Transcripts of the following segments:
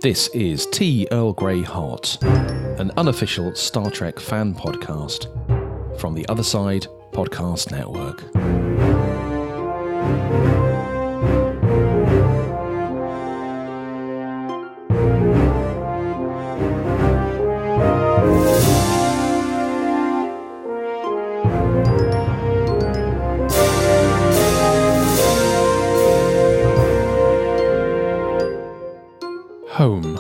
This is Tea Earl Grey Hot, an unofficial Star Trek fan podcast from the Other Side Podcast Network. Home.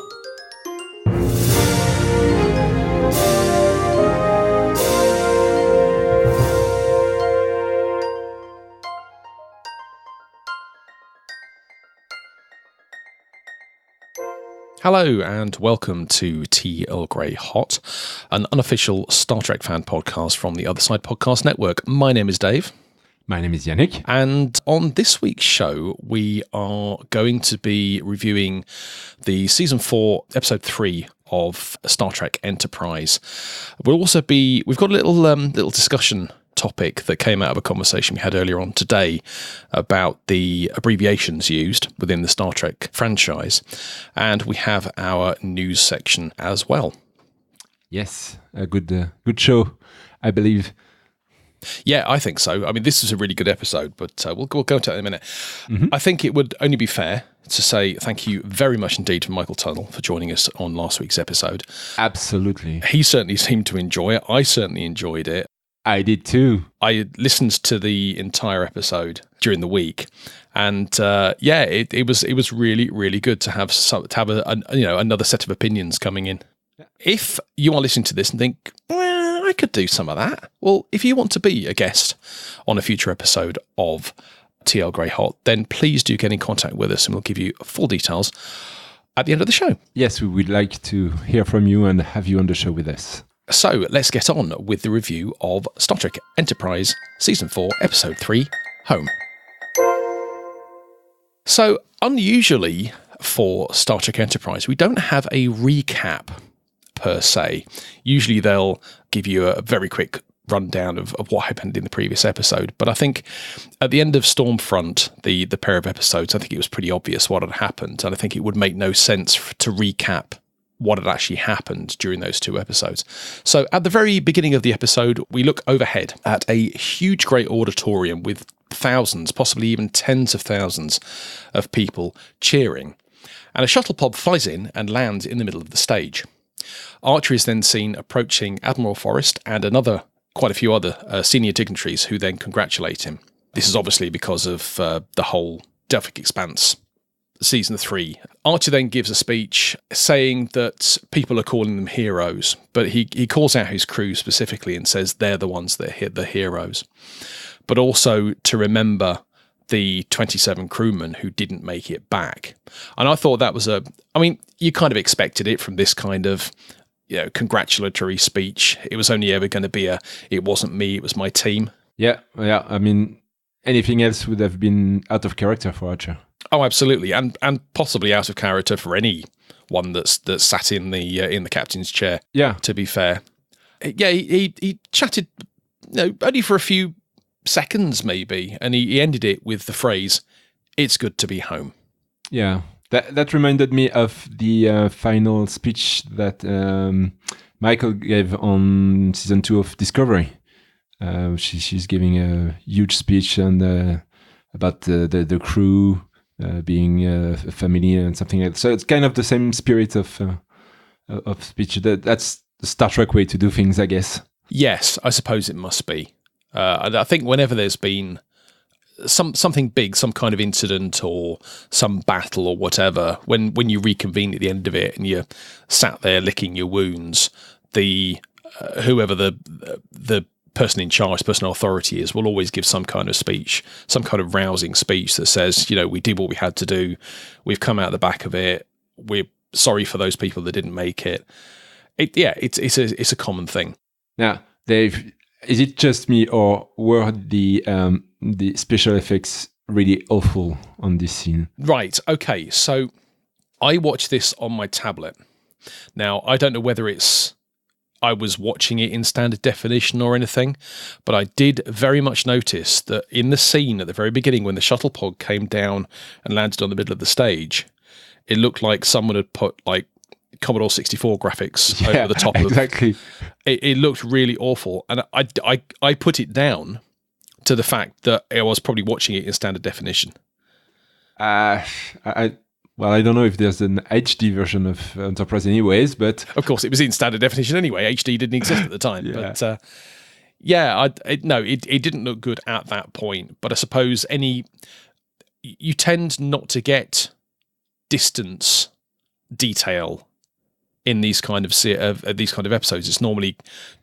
Hello and welcome to Tea Earl Grey Hot, an unofficial Star Trek fan podcast from the Other Side Podcast Network. My name is Dave. My name is Yannick. And on this week's show, we are going to be reviewing the Season 4, Episode 3 of Star Trek Enterprise. We've got a little discussion topic that came out of a conversation we had earlier on today about the abbreviations used within the Star Trek franchise. And we have our news section as well. Yes, a good show, I believe. Yeah, I think so. I mean, this is a really good episode, but we'll go to that in a minute. Mm-hmm. I think it would only be fair to say thank you very much indeed to Michael Tunnell for joining us on last week's episode. Absolutely. He certainly seemed to enjoy it. I certainly enjoyed it. I did too. I listened to the entire episode during the week, and it was really, really good to have another set of opinions coming in. Yeah. If you are listening to this and think, I could do some of that. Well, if you want to be a guest on a future episode of Tea Earl Grey Hot, then please do get in contact with us and we'll give you full details at the end of the show. Yes, we would like to hear from you and have you on the show with us. So let's get on with the review of Star Trek Enterprise Season 4, Episode 3, Home. So, unusually for Star Trek Enterprise, we don't have a recap per se. Usually they'll give you a very quick rundown of what happened in the previous episode. But I think at the end of Stormfront, the pair of episodes, I think it was pretty obvious what had happened. And I think it would make no sense to recap what had actually happened during those two episodes. So at the very beginning of the episode, we look overhead at a huge, great auditorium with thousands, possibly even tens of thousands of people cheering. And a shuttle pod flies in and lands in the middle of the stage. Archer is then seen approaching Admiral Forrest and quite a few other senior dignitaries who then congratulate him. This is obviously because of the whole Delphic Expanse Season 3. Archer then gives a speech saying that people are calling them heroes, but he calls out his crew specifically and says they're the ones that hit the heroes. But also to remember the 27 crewmen who didn't make it back. And I thought that was you kind of expected it from this kind of congratulatory speech. It was only ever going to be it wasn't me, it was my team. Yeah. I mean, anything else would have been out of character for Archer. Oh, absolutely, and possibly out of character for anyone that's sat in the captain's chair. Yeah. To be fair, yeah, he chatted, only for a few seconds maybe, and he ended it with the phrase, "It's good to be home." Yeah. That reminded me of the final speech that Michael gave on Season 2 of Discovery. She's giving a huge speech about the crew being a family and something like that. So it's kind of the same spirit of speech. That's the Star Trek way to do things, I guess. Yes, I suppose it must be. I think whenever there's been something big, some kind of incident or some battle or whatever, when you reconvene at the end of it and you're sat there licking your wounds, whoever the person in charge, person of authority is, will always give some kind of speech, some kind of rousing speech that says, we did what we had to do, we've come out the back of it, we're sorry for those people that didn't make it. It's a common thing. Now, Dave, is it just me, or were the special effects really awful on this scene? Right, okay, so I watched this on my tablet. Now, I don't know whether I was watching it in standard definition or anything, but I did very much notice that in the scene at the very beginning when the shuttle pod came down and landed on the middle of the stage, It looked like someone had put like Commodore 64 graphics over the top exactly. of it looked really awful. And I put it down to the fact that I was probably watching it in standard definition. Well, I don't know if there's an HD version of Enterprise anyways, but... Of course, it was in standard definition anyway. HD didn't exist at the time. But it didn't look good at that point. But I suppose you tend not to get distance detail in these kind of episodes. It's normally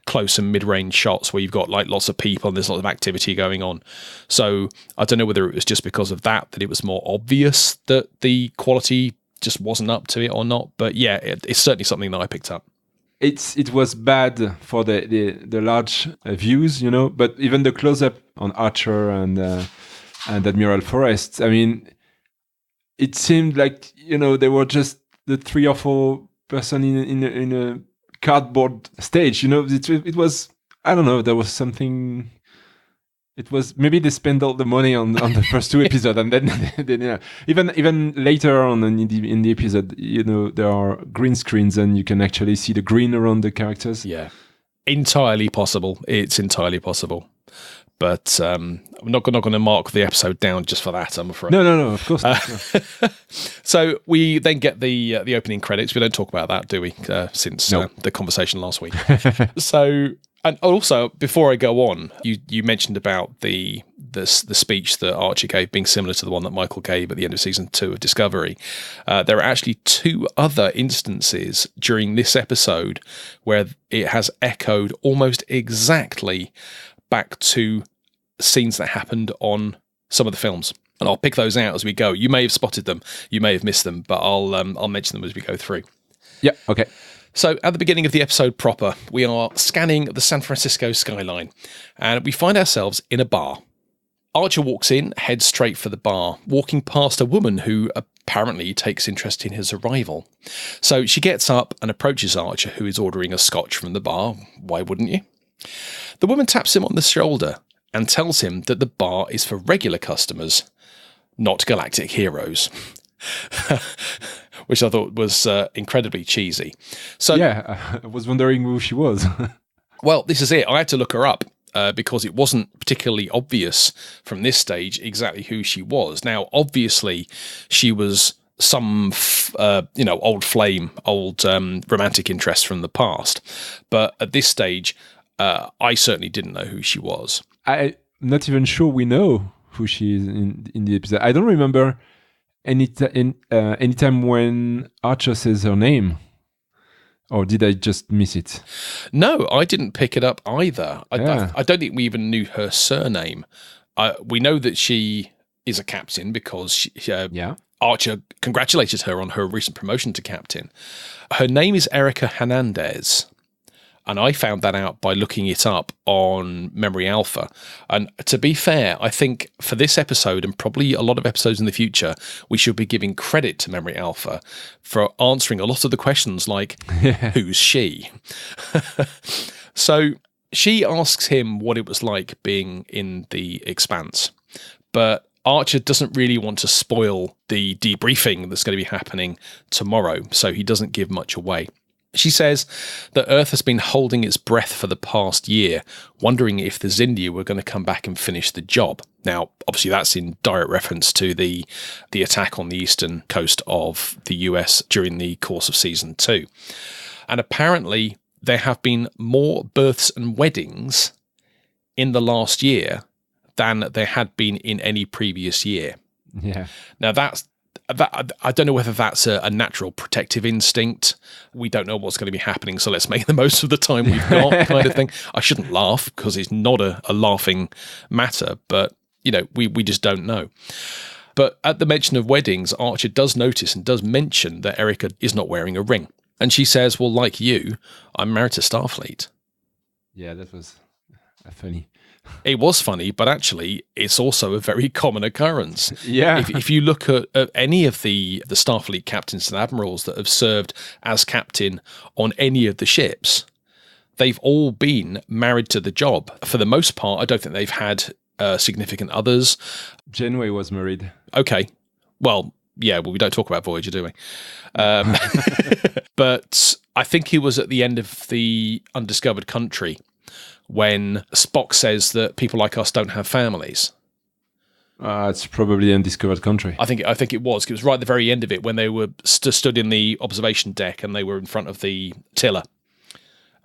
close and mid-range shots where you've got like lots of people and there's lots of activity going on. So I don't know whether it was just because of that it was more obvious that the quality just wasn't up to it or not. But yeah, it's certainly something that I picked up. It was bad for the large views, but even the close-up on Archer and Admiral Forrest, I mean, it seemed like, they were just the 3 or 4 person in a cardboard stage. It was, I don't know, there was something. It was maybe they spent all the money on the first 2 episodes, and then even later on in the episode, there are green screens and you can actually see the green around the characters. Yeah, entirely possible. It's entirely possible. But I'm not going to mark the episode down just for that, I'm afraid. No, of course not. So we then get the opening credits. We don't talk about that, do we? Since the conversation last week. So, and also before I go on, you mentioned about the speech that Archer gave being similar to the one that Michael gave at the end of season 2 of Discovery. There are actually 2 other instances during this episode where it has echoed almost exactly back to scenes that happened on some of the films, and I'll pick those out as we go. You may have spotted them, you may have missed them, but I'll mention them as we go through. Yeah, okay. So at the beginning of the episode proper, we are scanning the San Francisco skyline, and we find ourselves in a bar. Archer walks in, heads straight for the bar, walking past a woman who apparently takes interest in his arrival. So she gets up and approaches Archer, who is ordering a scotch from the bar. Why wouldn't you? The woman taps him on the shoulder and tells him that the bar is for regular customers, not galactic heroes, which I thought was incredibly cheesy. So yeah, I was wondering who she was. Well, this is it. I had to look her up because it wasn't particularly obvious from this stage exactly who she was. Now, obviously, she was some old flame, old romantic interest from the past, but at this stage, I certainly didn't know who she was. I'm not even sure we know who she is in the episode. I don't remember any time when Archer says her name. Or did I just miss it? No, I didn't pick it up either. I don't think we even knew her surname. We know that she is a captain because Archer congratulated her on her recent promotion to captain. Her name is Erica Hernandez. And I found that out by looking it up on Memory Alpha. And to be fair, I think for this episode and probably a lot of episodes in the future, we should be giving credit to Memory Alpha for answering a lot of the questions like, who's she? So she asks him what it was like being in the Expanse. But Archer doesn't really want to spoil the debriefing that's going to be happening tomorrow, so he doesn't give much away. She says that Earth has been holding its breath for the past year, wondering if the Xindi were going to come back and finish the job. Now, obviously, that's in direct reference to the attack on the eastern coast of the US during the course of season 2. And apparently, there have been more births and weddings in the last year than there had been in any previous year. Yeah. Now, I don't know whether that's a natural protective instinct. We don't know what's going to be happening, so let's make the most of the time we've got, kind of thing. I shouldn't laugh because it's not a laughing matter, but we just don't know. But at the mention of weddings, Archer does notice and does mention that Erica is not wearing a ring, and she says, "Well, like you, I'm married to Starfleet." Yeah, that was funny. It was funny, but actually, it's also a very common occurrence. Yeah. If you look at any of the Starfleet captains and admirals that have served as captain on any of the ships, they've all been married to the job. For the most part, I don't think they've had significant others. Janeway was married. Okay. Well, Yeah, well, we don't talk about Voyager, do we? But I think he was at the end of the Undiscovered Country when Spock says that people like us don't have families. It's probably Undiscovered Country. I think it was. It was right at the very end of it when they were stood in the observation deck and they were in front of the tiller.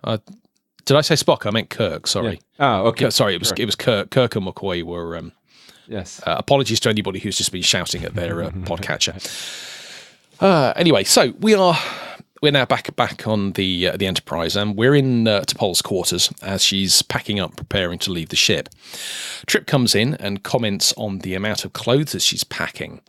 Did I say Spock? I meant Kirk. Sorry. Yeah. Okay. Sorry, it was Kirk. Kirk and McCoy were. Yes. Apologies to anybody who's just been shouting at their podcatcher. Anyway, so we're now back on the Enterprise, and we're in T'Pol's quarters as she's packing up, preparing to leave the ship. Trip comes in and comments on the amount of clothes that she's packing.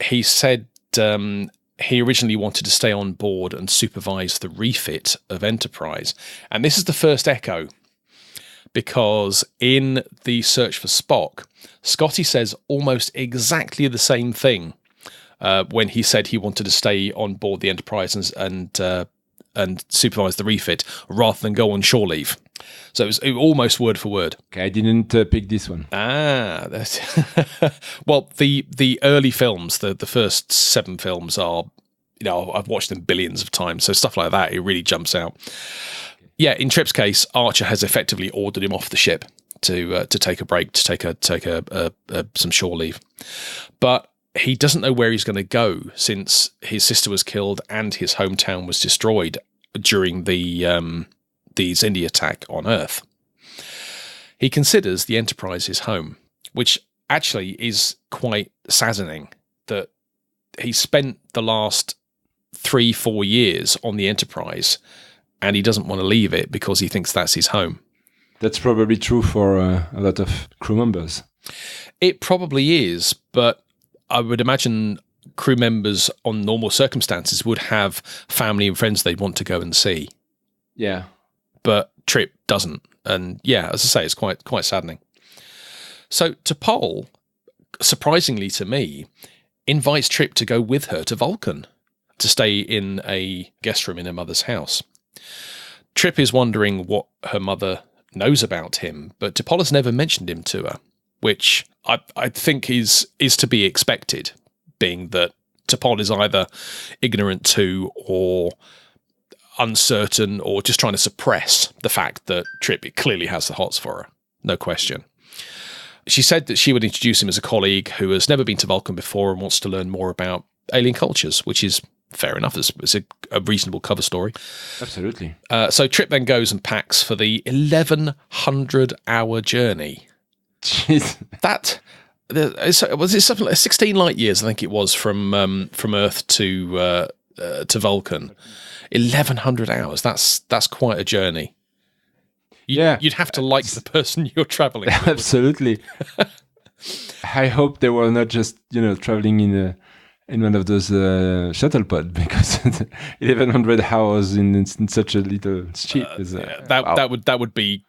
He said he originally wanted to stay on board and supervise the refit of Enterprise, and this is the first echo, because in the Search for Spock, Scotty says almost exactly the same thing when he said he wanted to stay on board the Enterprise and supervise the refit rather than go on shore leave. So it was almost word for word. Okay, I didn't pick this one. That's well, the early films, the first 7 films are, I've watched them billions of times, so stuff like that, it really jumps out. Yeah, in Trip's case, Archer has effectively ordered him off the ship to take a break, to take some shore leave, but he doesn't know where he's going to go since his sister was killed and his hometown was destroyed during the Xindi attack on Earth. He considers the Enterprise his home, which actually is quite saddening that he spent the last 3-4 years on the Enterprise and he doesn't want to leave it because he thinks that's his home. That's probably true for a lot of crew members. It probably is, but I would imagine crew members on normal circumstances would have family and friends they'd want to go and see. Yeah. But Trip doesn't. And yeah, as I say, it's quite saddening. So T'Pol, surprisingly to me, invites Trip to go with her to Vulcan to stay in a guest room in her mother's house. Trip is wondering what her mother knows about him, but T'Pol has never mentioned him to her, which I think is to be expected, being that T'Pol is either ignorant to or uncertain or just trying to suppress the fact that Trip clearly has the hots for her. No question. She said that she would introduce him as a colleague who has never been to Vulcan before and wants to learn more about alien cultures, which is fair enough. It's a reasonable cover story. Absolutely. So Trip then goes and packs for the 1,100-hour journey. Jeez. Was it something like 16 light years? I think it was from Earth to Vulcan. 1,100 hours. That's quite a journey. You'd have to like the person you're traveling with. Absolutely. I hope they were not just traveling in one of those shuttle pod, because 1,100 hours in such a little ship is wow. that would be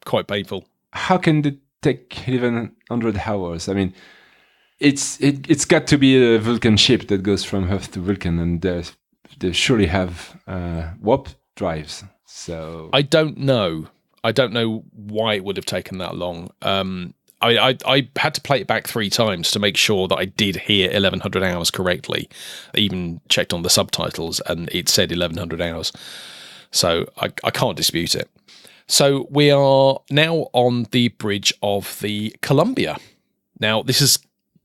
quite painful. How can they take 1,100 hours? I mean, it's got to be a Vulcan ship that goes from Earth to Vulcan, and they surely have warp drives. So I don't know why it would have taken that long. I had to play it back 3 times to make sure that I did hear 1,100 hours correctly. I even checked on the subtitles and it said 1,100 hours. So I can't dispute it. So we are now on the bridge of the Columbia. Now, this is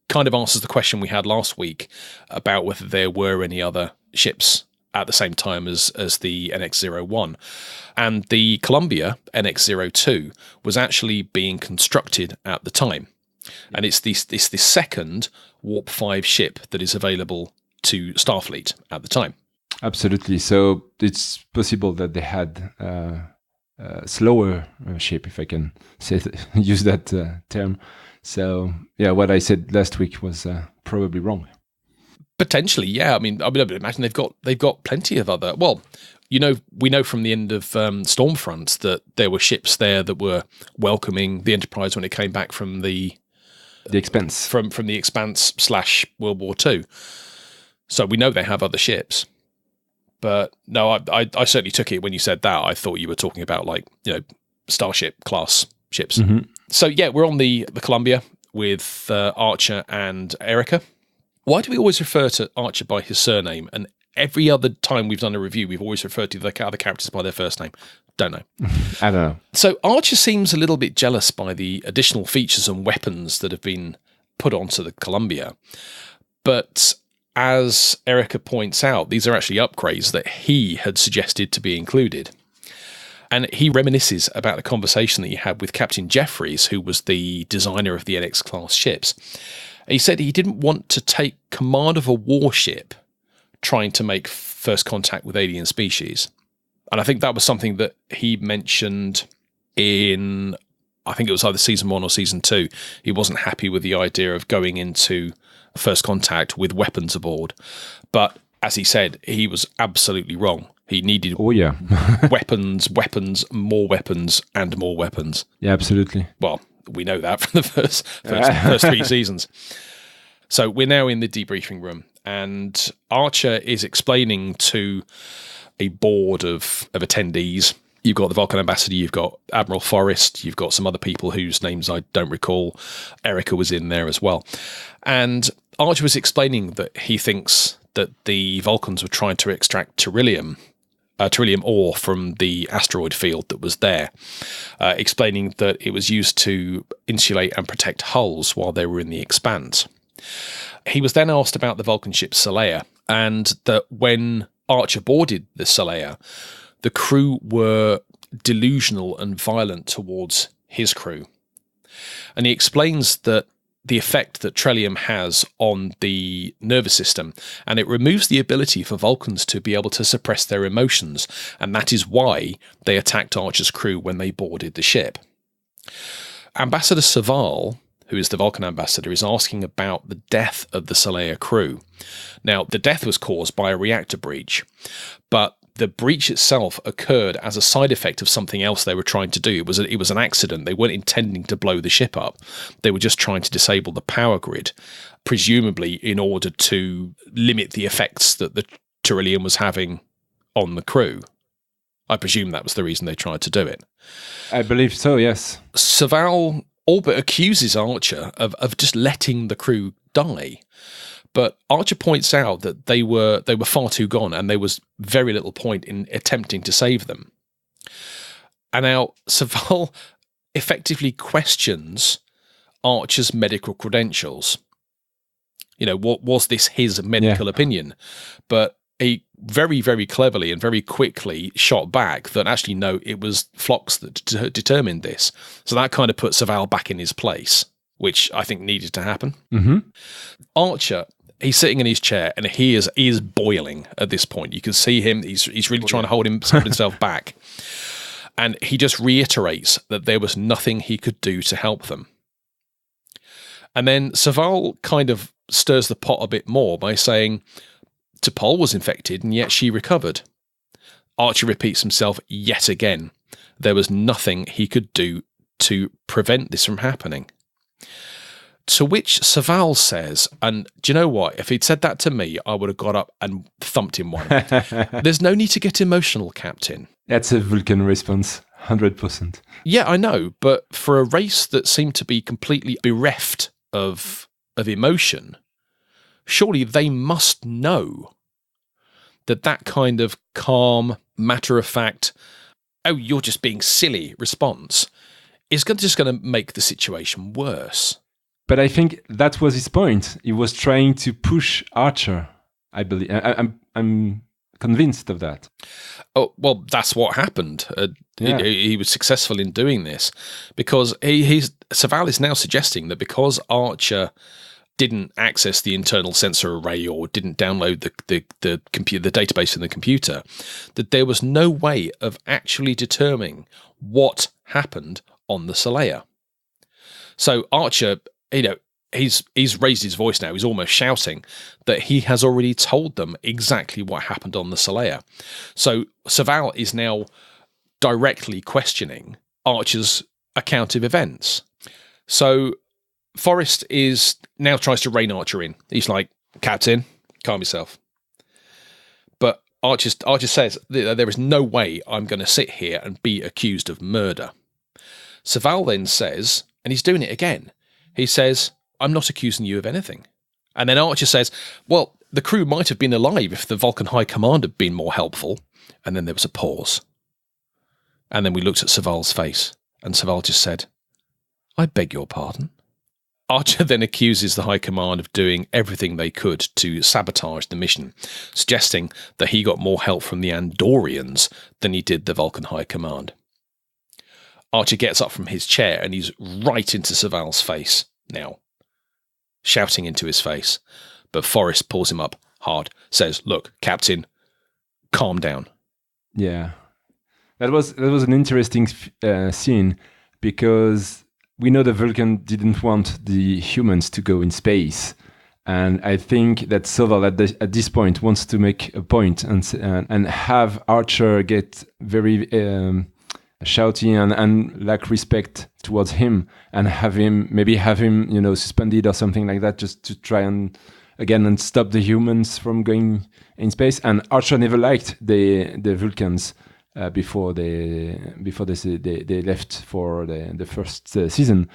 kind of answers the question we had last week about whether there were any other ships at the same time as the NX-01. And the Columbia NX-02 was actually being constructed at the time. And it's the second Warp 5 ship that is available to Starfleet at the time. Absolutely. So it's possible that they had a slower ship, if I can use that term. So, yeah, what I said last week was probably wrong. Potentially, yeah. I mean, I would imagine they've got plenty of other. Well, we know from the end of Stormfront that there were ships there that were welcoming the Enterprise when it came back from the Expanse, from the Expanse / World War II. So we know they have other ships. But no, I certainly took it when you said that. I thought you were talking about Starship class ships. Mm-hmm. So yeah, we're on the Columbia with Archer and Erica. Why do we always refer to Archer by his surname? And every other time we've done a review, we've always referred to the other characters by their first name. Don't know. I don't know. So Archer seems a little bit jealous by the additional features and weapons that have been put onto the Columbia. But as Erica points out, these are actually upgrades that he had suggested to be included. And he reminisces about the conversation that he had with Captain Jeffries, who was the designer of the NX-class ships. He said he didn't want to take command of a warship trying to make first contact with alien species. And I think that was something that he mentioned in, I think it was either season 1 or season 2. He wasn't happy with the idea of going into first contact with weapons aboard. But as he said, he was absolutely wrong. He needed weapons, more weapons, and more weapons. Yeah, absolutely. Well, we know that from the first 3 seasons. So we're now in the debriefing room, and Archer is explaining to a board of attendees. You've got the Vulcan ambassador, you've got Admiral Forrest, you've got some other people whose names I don't recall. Erica was in there as well. And Archer was explaining that he thinks that the Vulcans were trying to extract Trillium ore from the asteroid field that was there, explaining that it was used to insulate and protect hulls while they were in the Expanse. He was then asked about the Vulcan ship Saleya, and that when Archer boarded the Saleya, the crew were delusional and violent towards his crew. And he explains that the effect that Trillium has on the nervous system, and it removes the ability for Vulcans to be able to suppress their emotions, and that is why they attacked Archer's crew when they boarded the ship. Ambassador Saval, who is the Vulcan ambassador, is asking about the death of the Saleya crew. Now, the death was caused by a reactor breach, but the breach itself occurred as a side effect of something else they were trying to do. It was an accident. They weren't intending to blow the ship up. They were just trying to disable the power grid, presumably in order to limit the effects that the Trillium was having on the crew. I presume that was the reason they tried to do it. I believe so, yes. Saval all but accuses Archer of just letting the crew die. But Archer points out that they were far too gone, and there was very little point in attempting to save them. And now Saval effectively questions Archer's medical credentials. You know, what was this his medical opinion? But he very, very cleverly and very quickly shot back that actually, no, it was Phlox that determined this. So that kind of put Saval back in his place, which I think needed to happen. Mm-hmm. Archer, he's sitting in his chair and he is boiling at this point. You can see him. He's really trying to hold himself back. And he just reiterates that there was nothing he could do to help them. And then Saval kind of stirs the pot a bit more by saying T'Pol was infected and yet she recovered. Archer repeats himself yet again. There was nothing he could do to prevent this from happening. To which Saval says, and do you know what? If he'd said that to me, I would have got up and thumped him one. There's no need to get emotional, Captain. That's a Vulcan response, 100%. Yeah, I know, but for a race that seemed to be completely bereft of emotion, surely they must know that kind of calm, matter-of-fact, oh, you're just being silly response is just going to make the situation worse. But I think that was his point. He was trying to push Archer, I believe. I'm convinced of that. Oh, well, that's what happened. He was successful in doing this because Saval is now suggesting that because Archer didn't access the internal sensor array or didn't download the database in the computer, that there was no way of actually determining what happened on the Saleya. So Archer, he's raised his voice now. He's almost shouting that he has already told them exactly what happened on the Saleya. So Saval is now directly questioning Archer's account of events. So Forrest now tries to rein Archer in. He's like, Captain, calm yourself. But Archer says, there is no way I'm going to sit here and be accused of murder. Saval then says, and he's doing it again, he says, I'm not accusing you of anything. And then Archer says, well, the crew might have been alive if the Vulcan High Command had been more helpful. And then there was a pause. And then we looked at Saval's face, and Saval just said, I beg your pardon. Archer then accuses the High Command of doing everything they could to sabotage the mission, suggesting that he got more help from the Andorians than he did the Vulcan High Command. Archer gets up from his chair and he's right into Saval's face now, shouting into his face. But Forrest pulls him up hard, says, look, Captain, calm down. Yeah. That was an interesting scene, because we know the Vulcan didn't want the humans to go in space. And I think that Soval at this point wants to make a point and have Archer get very shouty and lack respect towards him, and have him suspended or something like that, just to try and stop the humans from going in space. And Archer never liked the Vulcans before they left for the first season.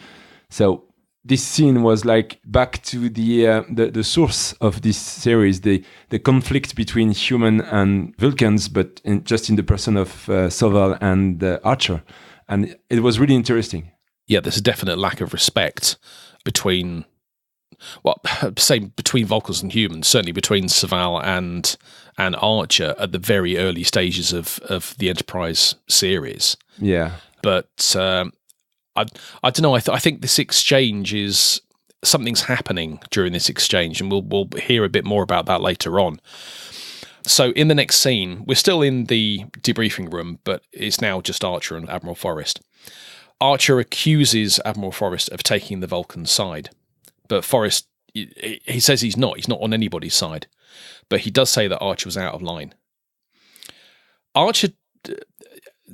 So this scene was like back to the source of this series, the conflict between human and Vulcans, but just in the person of Soval and Archer. And it was really interesting. Yeah, there's a definite lack of respect between Vulcans and humans, certainly between Saval and Archer at the very early stages of the Enterprise series. Yeah. But I don't know. I think this exchange is something's happening during this exchange, and we'll hear a bit more about that later on. So in the next scene, we're still in the debriefing room, but it's now just Archer and Admiral Forrest. Archer accuses Admiral Forrest of taking the Vulcan side, but Forrest, he says he's not on anybody's side, but he does say that Archer was out of line. Archer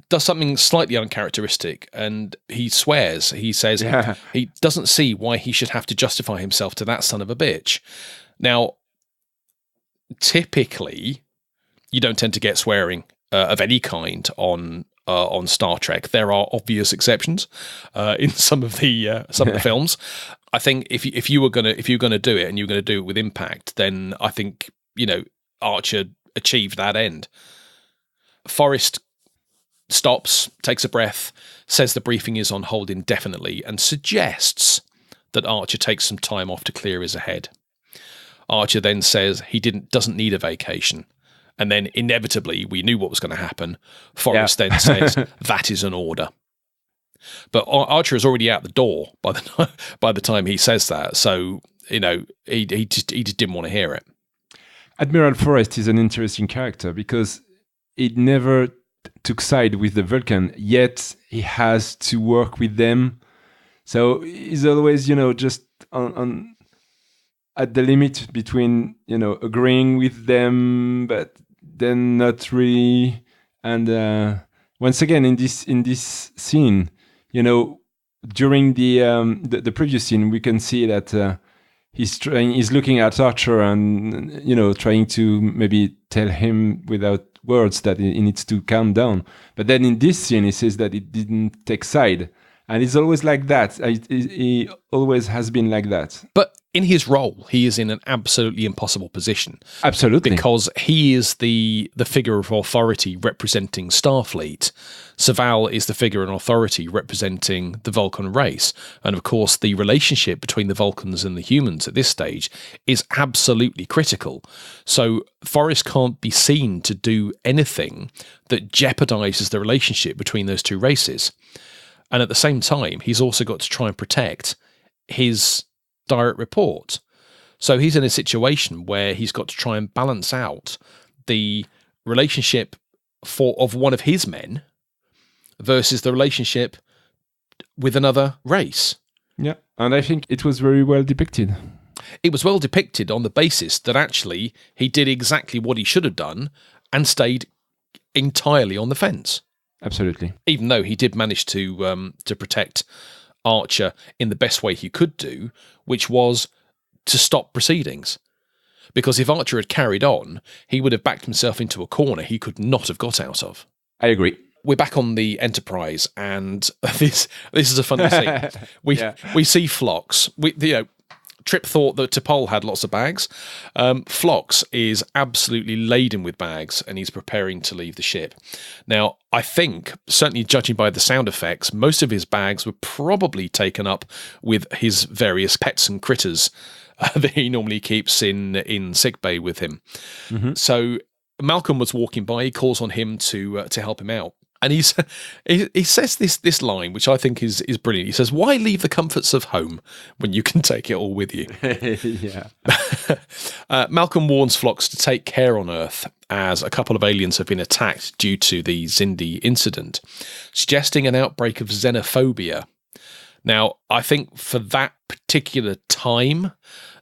does something slightly uncharacteristic, and he swears. He says he doesn't see why he should have to justify himself to that son of a bitch. Now, typically, you don't tend to get swearing of any kind on Star Trek. There are obvious exceptions in some of the films. I think if you were gonna do it, and you were gonna do it with impact, then I think Archer achieved that end. Forrest stops, takes a breath, says the briefing is on hold indefinitely, and suggests that Archer takes some time off to clear his head. Archer then says he doesn't need a vacation. And then inevitably, we knew what was going to happen. Forrest then says, that is an order. But Archer is already out the door by the time he says that. So, he just didn't want to hear it. Admiral Forrest is an interesting character, because he never took side with the Vulcan, yet he has to work with them. So he's always, just on at the limit between, agreeing with them, but then not really. And once again, in this scene, during the previous scene, we can see that he's looking at Archer and trying to maybe tell him without words that he needs to calm down. But then in this scene, he says that he didn't take side. And it's always like that. He always has been like that. But in his role, he is in an absolutely impossible position. Absolutely. Because he is the figure of authority representing Starfleet. Saval is the figure and authority representing the Vulcan race. And of course, the relationship between the Vulcans and the humans at this stage is absolutely critical. So Forrest can't be seen to do anything that jeopardizes the relationship between those two races. And at the same time, he's also got to try and protect his direct report. So he's in a situation where he's got to try and balance out the relationship of one of his men versus the relationship with another race. Yeah, and I think it was very well depicted. It was well depicted on the basis that actually he did exactly what he should have done and stayed entirely on the fence. Absolutely. Even though he did manage to protect Archer in the best way he could do, which was to stop proceedings. Because if Archer had carried on, he would have backed himself into a corner he could not have got out of. I agree. We're back on the Enterprise, and this is a funny scene. We see Phlox. Trip thought that T'Pol had lots of bags. Phlox is absolutely laden with bags, and he's preparing to leave the ship. Now, I think, certainly judging by the sound effects, most of his bags were probably taken up with his various pets and critters that he normally keeps in sickbay with him. Mm-hmm. So Malcolm was walking by. He calls on him to help him out. And he says this line, which I think is brilliant. He says, "Why leave the comforts of home when you can take it all with you?" Yeah. Malcolm warns Phlox to take care on Earth, as a couple of aliens have been attacked due to the Xindi incident, suggesting an outbreak of xenophobia. Now, I think for that particular time,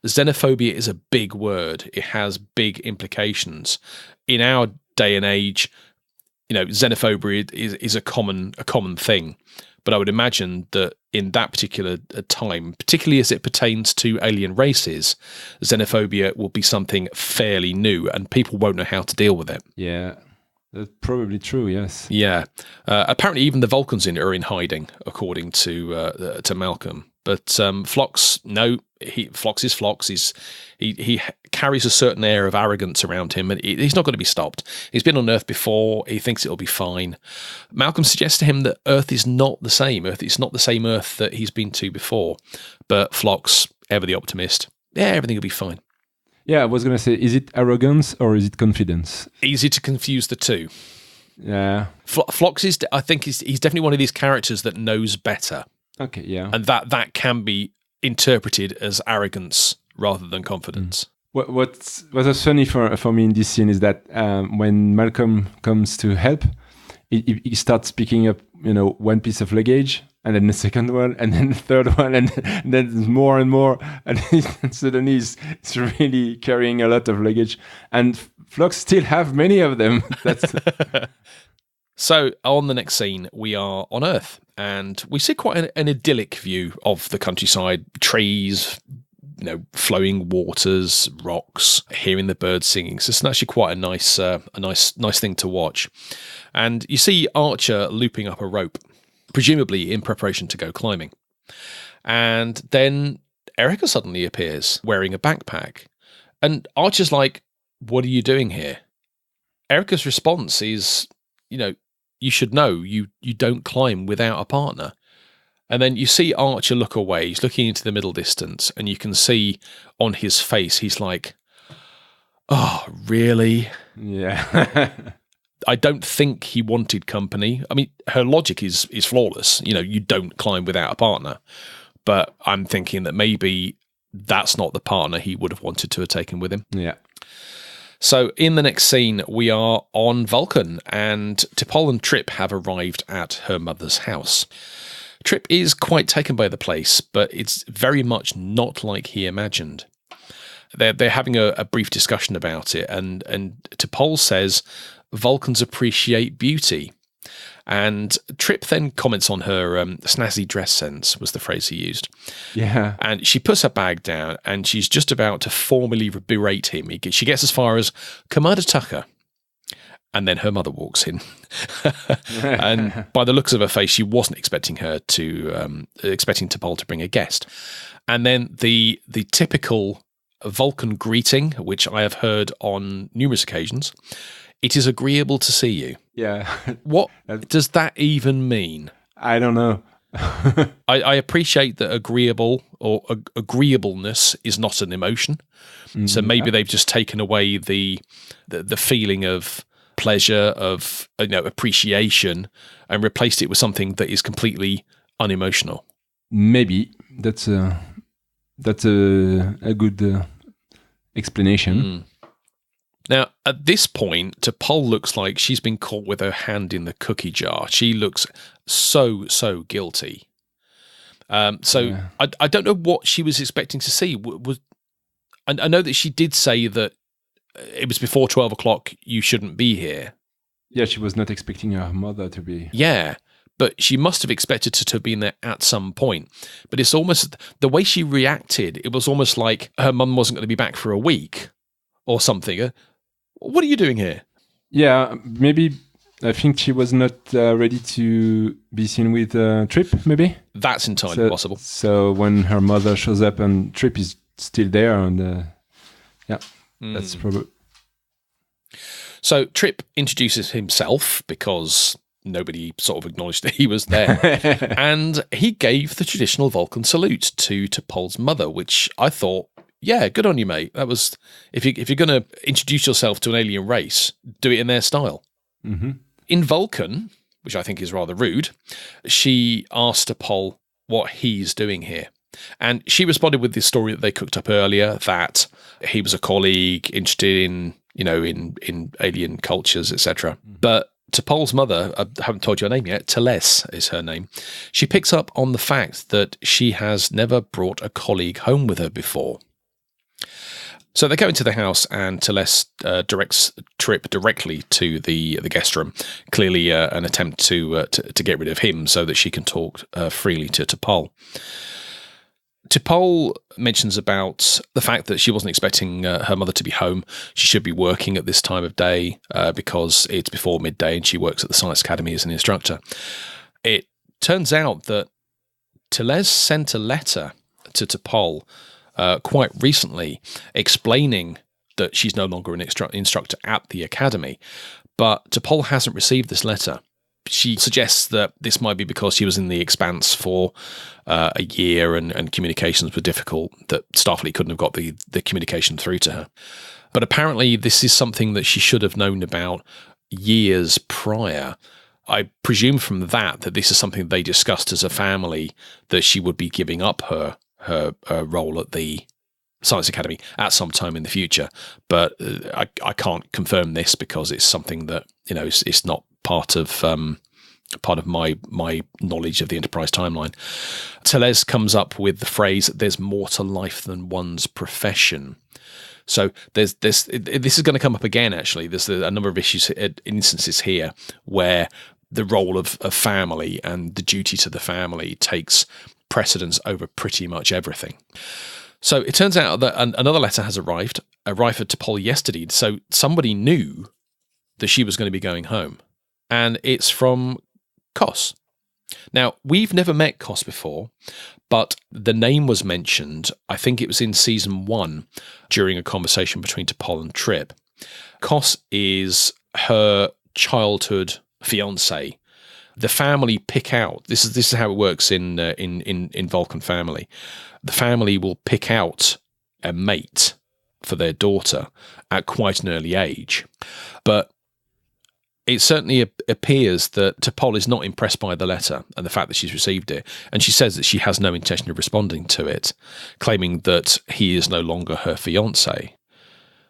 xenophobia is a big word. It has big implications. In our day and age, xenophobia is a common thing, but I would imagine that in that particular time, particularly as it pertains to alien races, xenophobia will be something fairly new, and people won't know how to deal with it. Yeah, that's probably true. Yes. Yeah. Apparently, even the Vulcans are in hiding, according to Malcolm. But Phlox, no, Phlox is Phlox. He carries a certain air of arrogance around him, and he's not going to be stopped. He's been on Earth before. He thinks it'll be fine. Malcolm suggests to him that Earth is not the same. It's not the same Earth that he's been to before. But Phlox, ever the optimist, everything will be fine. Yeah, I was going to say, is it arrogance or is it confidence? Easy to confuse the two. Yeah. Phlox is, I think, he's definitely one of these characters that knows better. Okay, yeah. And that can be interpreted as arrogance rather than confidence. What was funny for me in this scene is that when Malcolm comes to help, he starts picking up, one piece of luggage, and then the second one, and then the third one, and then more and more, and suddenly he's really carrying a lot of luggage. And Phlox still have many of them. That's So on the next scene, we are on Earth, and we see quite an idyllic view of the countryside: trees, flowing waters, rocks, hearing the birds singing. So it's actually quite a nice thing to watch. And you see Archer looping up a rope, presumably in preparation to go climbing. And then Erica suddenly appears wearing a backpack, and Archer's like, "What are you doing here?" Erica's response is, you should know you don't climb without a partner. And then you see Archer look away. He's looking into the middle distance, and you can see on his face, he's like, "Oh, really?" Yeah. I don't think he wanted company. I mean, her logic is flawless. You don't climb without a partner. But I'm thinking that maybe that's not the partner he would have wanted to have taken with him. Yeah. So in the next scene, we are on Vulcan, and T'Pol and Trip have arrived at her mother's house. Trip is quite taken by the place, but it's very much not like he imagined. They're having a brief discussion about it, and T'Pol says Vulcans appreciate beauty. And Trip then comments on her snazzy dress sense, was the phrase he used. Yeah. And she puts her bag down, and she's just about to formally berate him. She gets as far as, "Commander Tucker." And then her mother walks in. And by the looks of her face, she wasn't expecting T'Pol to bring a guest. And then the typical Vulcan greeting, which I have heard on numerous occasions: "It is agreeable to see you." Yeah. What does that even mean? I don't know. I appreciate that agreeable or agreeableness is not an emotion. So maybe they've just taken away the feeling of pleasure, of appreciation, and replaced it with something that is completely unemotional. Maybe that's a good explanation. Now, at this point, T'Pol looks like she's been caught with her hand in the cookie jar. She looks so guilty. I don't know what she was expecting to see. I know that she did say that it was before 12 o'clock, you shouldn't be here. Yeah, she was not expecting her mother to be. Yeah, but she must have expected to have been there at some point. But it's almost, the way she reacted, it was almost like her mum wasn't going to be back for a week or something. What are you doing here? Yeah, maybe I think she was not ready to be seen with Trip, maybe? That's entirely possible. So when her mother shows up and Trip is still there, and that's probably. So Trip introduces himself because nobody sort of acknowledged that he was there. And he gave the traditional Vulcan salute to T'Pol's mother, which I thought, yeah, good on you, mate. That was, if you're going to introduce yourself to an alien race, do it in their style. Mm-hmm. In Vulcan, which I think is rather rude, she asked T'Pol what he's doing here. And she responded with this story that they cooked up earlier, that he was a colleague interested in, in alien cultures, etc. But T'Pol's mother, I haven't told you her name yet, Teles is her name. She picks up on the fact that she has never brought a colleague home with her before. So they go into the house, and Teles directs Trip directly to the guest room. Clearly, an attempt to get rid of him so that she can talk freely to T'Pol. T'Pol mentions about the fact that she wasn't expecting her mother to be home. She should be working at this time of day because it's before midday, and she works at the Science Academy as an instructor. It turns out that Teles sent a letter to T'Pol quite recently explaining that she's no longer an instructor at the academy, but T'Pol hasn't received this letter. She suggests that this might be because she was in the Expanse for a year and communications were difficult, that Starfleet couldn't have got the communication through to her. But apparently this is something that she should have known about years prior. I presume from that this is something they discussed as a family, that she would be giving up her role at the Science Academy at some time in the future. But I can't confirm this because it's something that, it's not part of my knowledge of the Enterprise timeline. Teles comes up with the phrase, "There's more to life than one's profession." So this is going to come up again. Actually, there's a number of instances here where the role of family and the duty to the family takes precedence over pretty much everything. So it turns out that another letter has arrived for T'Pol yesterday. So somebody knew that she was going to be going home. And it's from Kos. Now, we've never met Kos before, but the name was mentioned, I think it was in season 1, during a conversation between T'Pol and Trip. Kos is her childhood fiancé. The family pick out, this is how it works in Vulcan family. The family will pick out a mate for their daughter at quite an early age. But it certainly appears that T'Pol is not impressed by the letter and the fact that she's received it. And she says that she has no intention of responding to it, claiming that he is no longer her fiancé.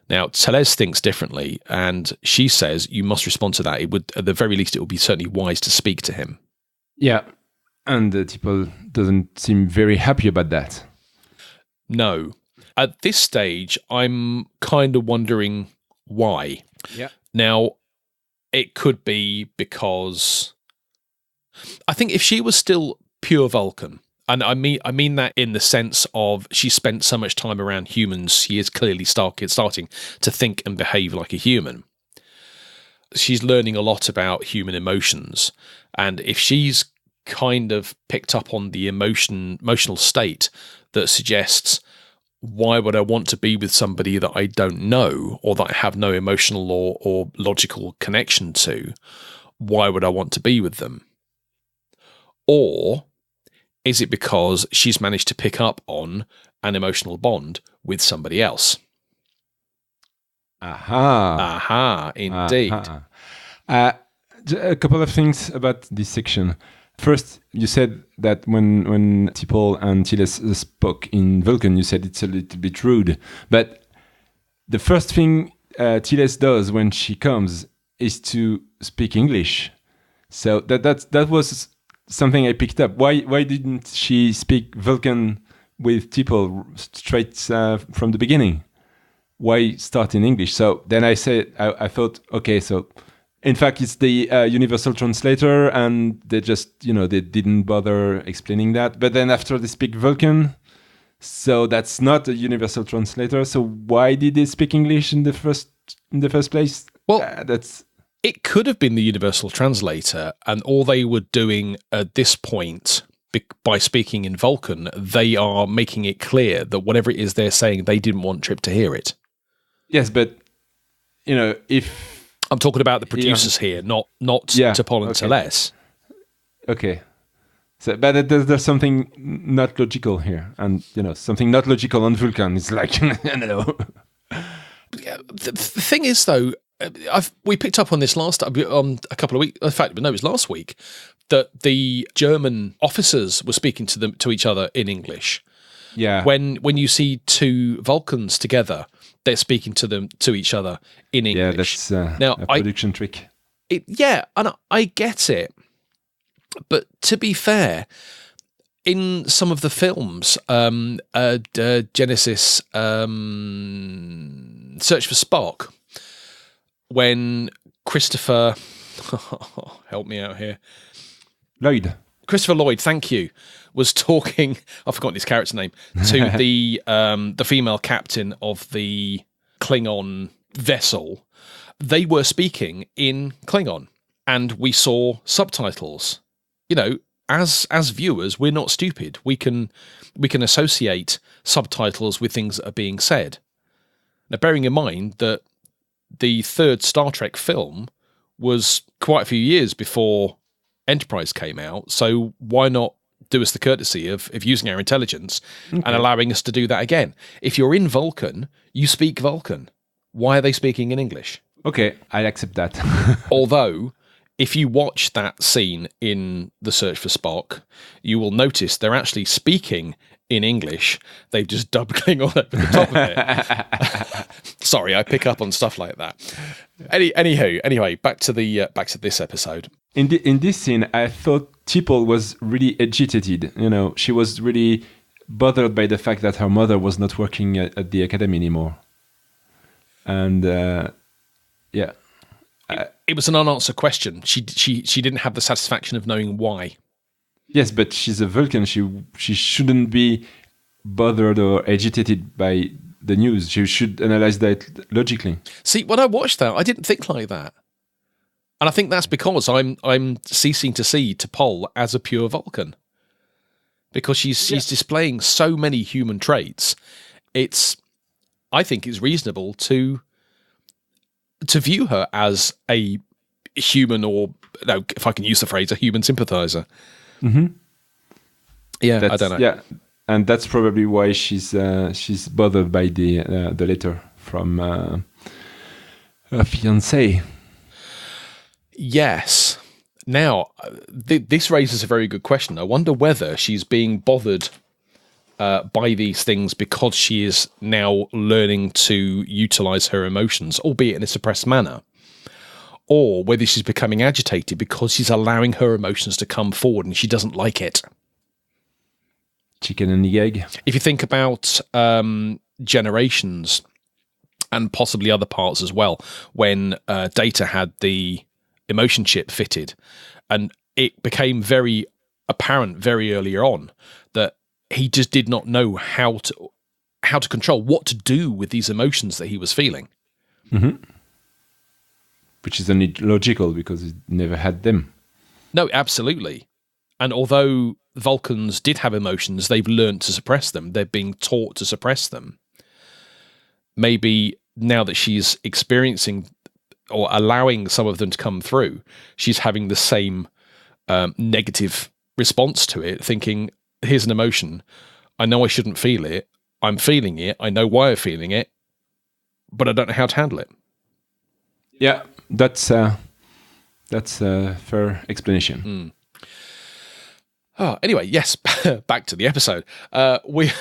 Now, Teles thinks differently, and she says you must respond to that. It would, at the very least, it would be certainly wise to speak to him. Yeah, and T'Pol doesn't seem very happy about that. No. At this stage, I'm kind of wondering why. Yeah. Now, it could be because I think if she was still pure Vulcan, and I mean that in the sense of she spent so much time around humans, she is clearly starting to think and behave like a human. She's learning a lot about human emotions, and if she's kind of picked up on the emotional state that suggests, why would I want to be with somebody that I don't know or that I have no emotional or logical connection to? Why would I want to be with them? Or is it because she's managed to pick up on an emotional bond with somebody else? Aha, indeed. Aha. A couple of things about this section. First, you said that when T'Pol and Teles spoke in Vulcan, you said it's a little bit rude. But the first thing Teles does when she comes is to speak English. So that was something I picked up. Why didn't she speak Vulcan with T'Pol straight from the beginning? Why start in English? So then I thought, okay, so in fact, it's the universal translator, and they just, they didn't bother explaining that. But then after they speak Vulcan, so that's not a universal translator. So why did they speak English in the first place? Well, it could have been the universal translator, and all they were doing at this point by speaking in Vulcan, they are making it clear that whatever it is they're saying, they didn't want Trip to hear it. Yes, but if I'm talking about the producers here, not T'Pol and Teles. Okay. So, but there's something not logical here, and something not logical on Vulcan. It's like I don't know. The thing is, though, we picked up on this a couple of weeks. In fact, no, it was last week that the German officers were speaking to each other in English. Yeah. When you see two Vulcans together, they're speaking to each other in English. Yeah, that's a production trick. And I get it. But to be fair, in some of the films, Genesis, Search for Spock, when Christopher, help me out here, Christopher Lloyd, thank you, was talking, I've forgotten his character's name, to the female captain of the Klingon vessel, they were speaking in Klingon, and we saw subtitles. As viewers, we're not stupid. We can associate subtitles with things that are being said. Now, bearing in mind that the third Star Trek film was quite a few years before Enterprise came out, so why not do us the courtesy of using our intelligence and allowing us to do that again? If you're in Vulcan, you speak Vulcan. Why are they speaking in English? Okay, I accept that. Although, if you watch that scene in The Search for Spock, you will notice they're actually speaking in English. They've just dubbed Klingon over the top of it. Sorry, I pick up on stuff like that. Anyway, back to this episode. In this scene, I thought T'Pol was really agitated. She was really bothered by the fact that her mother was not working at the academy anymore. And yeah. It was an unanswered question. She didn't have the satisfaction of knowing why. Yes, but she's a Vulcan. She shouldn't be bothered or agitated by the news. She should analyze that logically. See, when I watched that, I didn't think like that, and I think that's because I'm ceasing to see T'Pol as a pure Vulcan, because she's displaying so many human traits. I think it's reasonable to view her as a human, or if I can use the phrase, a human sympathizer. Mm-hmm. Yeah, I don't know. Yeah, and that's probably why she's bothered by the letter from her fiancé. Yes. Now, this raises a very good question. I wonder whether she's being bothered by these things because she is now learning to utilize her emotions, albeit in a suppressed manner, or whether she's becoming agitated because she's allowing her emotions to come forward and she doesn't like it. Chicken and the egg. If you think about Generations and possibly other parts as well, when Data had the emotion chip fitted, and it became very apparent very early on that he just did not know how to control, what to do with these emotions that he was feeling. Mm-hmm. Which is only logical because he never had them. No, absolutely. And although Vulcans did have emotions, they've learned to suppress them. They're being taught to suppress them. Maybe now that she's experiencing or allowing some of them to come through, she's having the same negative response to it, thinking, here's an emotion. I know I shouldn't feel it. I'm feeling it. I know why I'm feeling it, but I don't know how to handle it. Yeah, that's a fair explanation. Anyway, yes, back to the episode. We're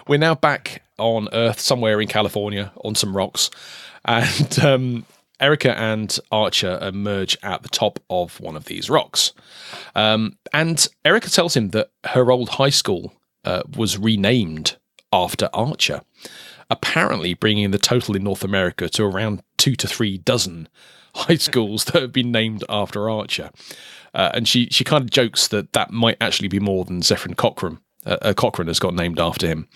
now back on Earth, somewhere in California, on some rocks, and Erica and Archer emerge at the top of one of these rocks. And Erica tells him that her old high school was renamed after Archer, apparently bringing the total in North America to around 2 to 3 dozen high schools that have been named after Archer. And she kind of jokes that might actually be more than Zefram Cochrane. Cochrane has got named after him.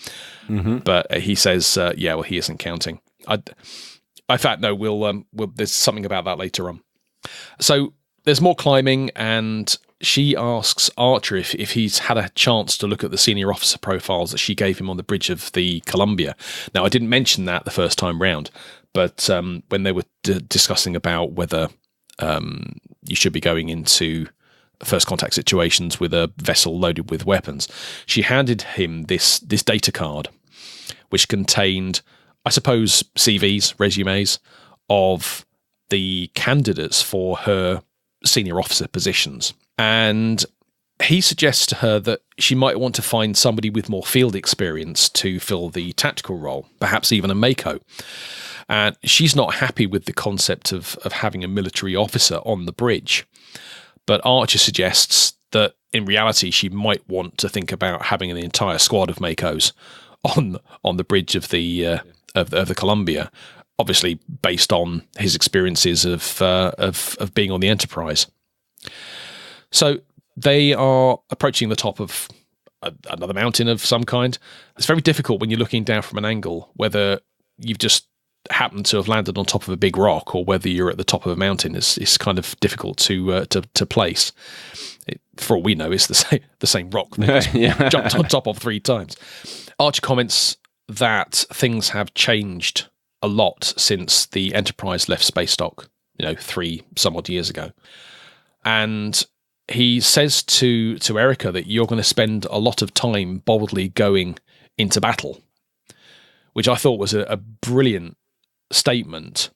Mm-hmm. But he says, he isn't counting. In fact, no, there's something about that later on. So there's more climbing, and she asks Archer if he's had a chance to look at the senior officer profiles that she gave him on the bridge of the Columbia. Now, I didn't mention that the first time round, but when they were discussing about whether you should be going into first contact situations with a vessel loaded with weapons, she handed him this data card, which contained, I suppose, CVs, resumes of the candidates for her senior officer positions. And he suggests to her that she might want to find somebody with more field experience to fill the tactical role, perhaps even a Mako. And she's not happy with the concept of having a military officer on the bridge. But Archer suggests that in reality, she might want to think about having an entire squad of Makos on the bridge of the Columbia, obviously based on his experiences of being on the Enterprise. So they are approaching the top of another mountain of some kind. It's very difficult when you're looking down from an angle, whether you've just happened to have landed on top of a big rock or whether you're at the top of a mountain. Is kind of difficult to place. For all we know, it's the same rock that jumped on top of 3 times. Archer comments that things have changed a lot since the Enterprise left space dock, 3 some odd years ago. And he says to Erica that you're going to spend a lot of time boldly going into battle, which I thought was a brilliant statement.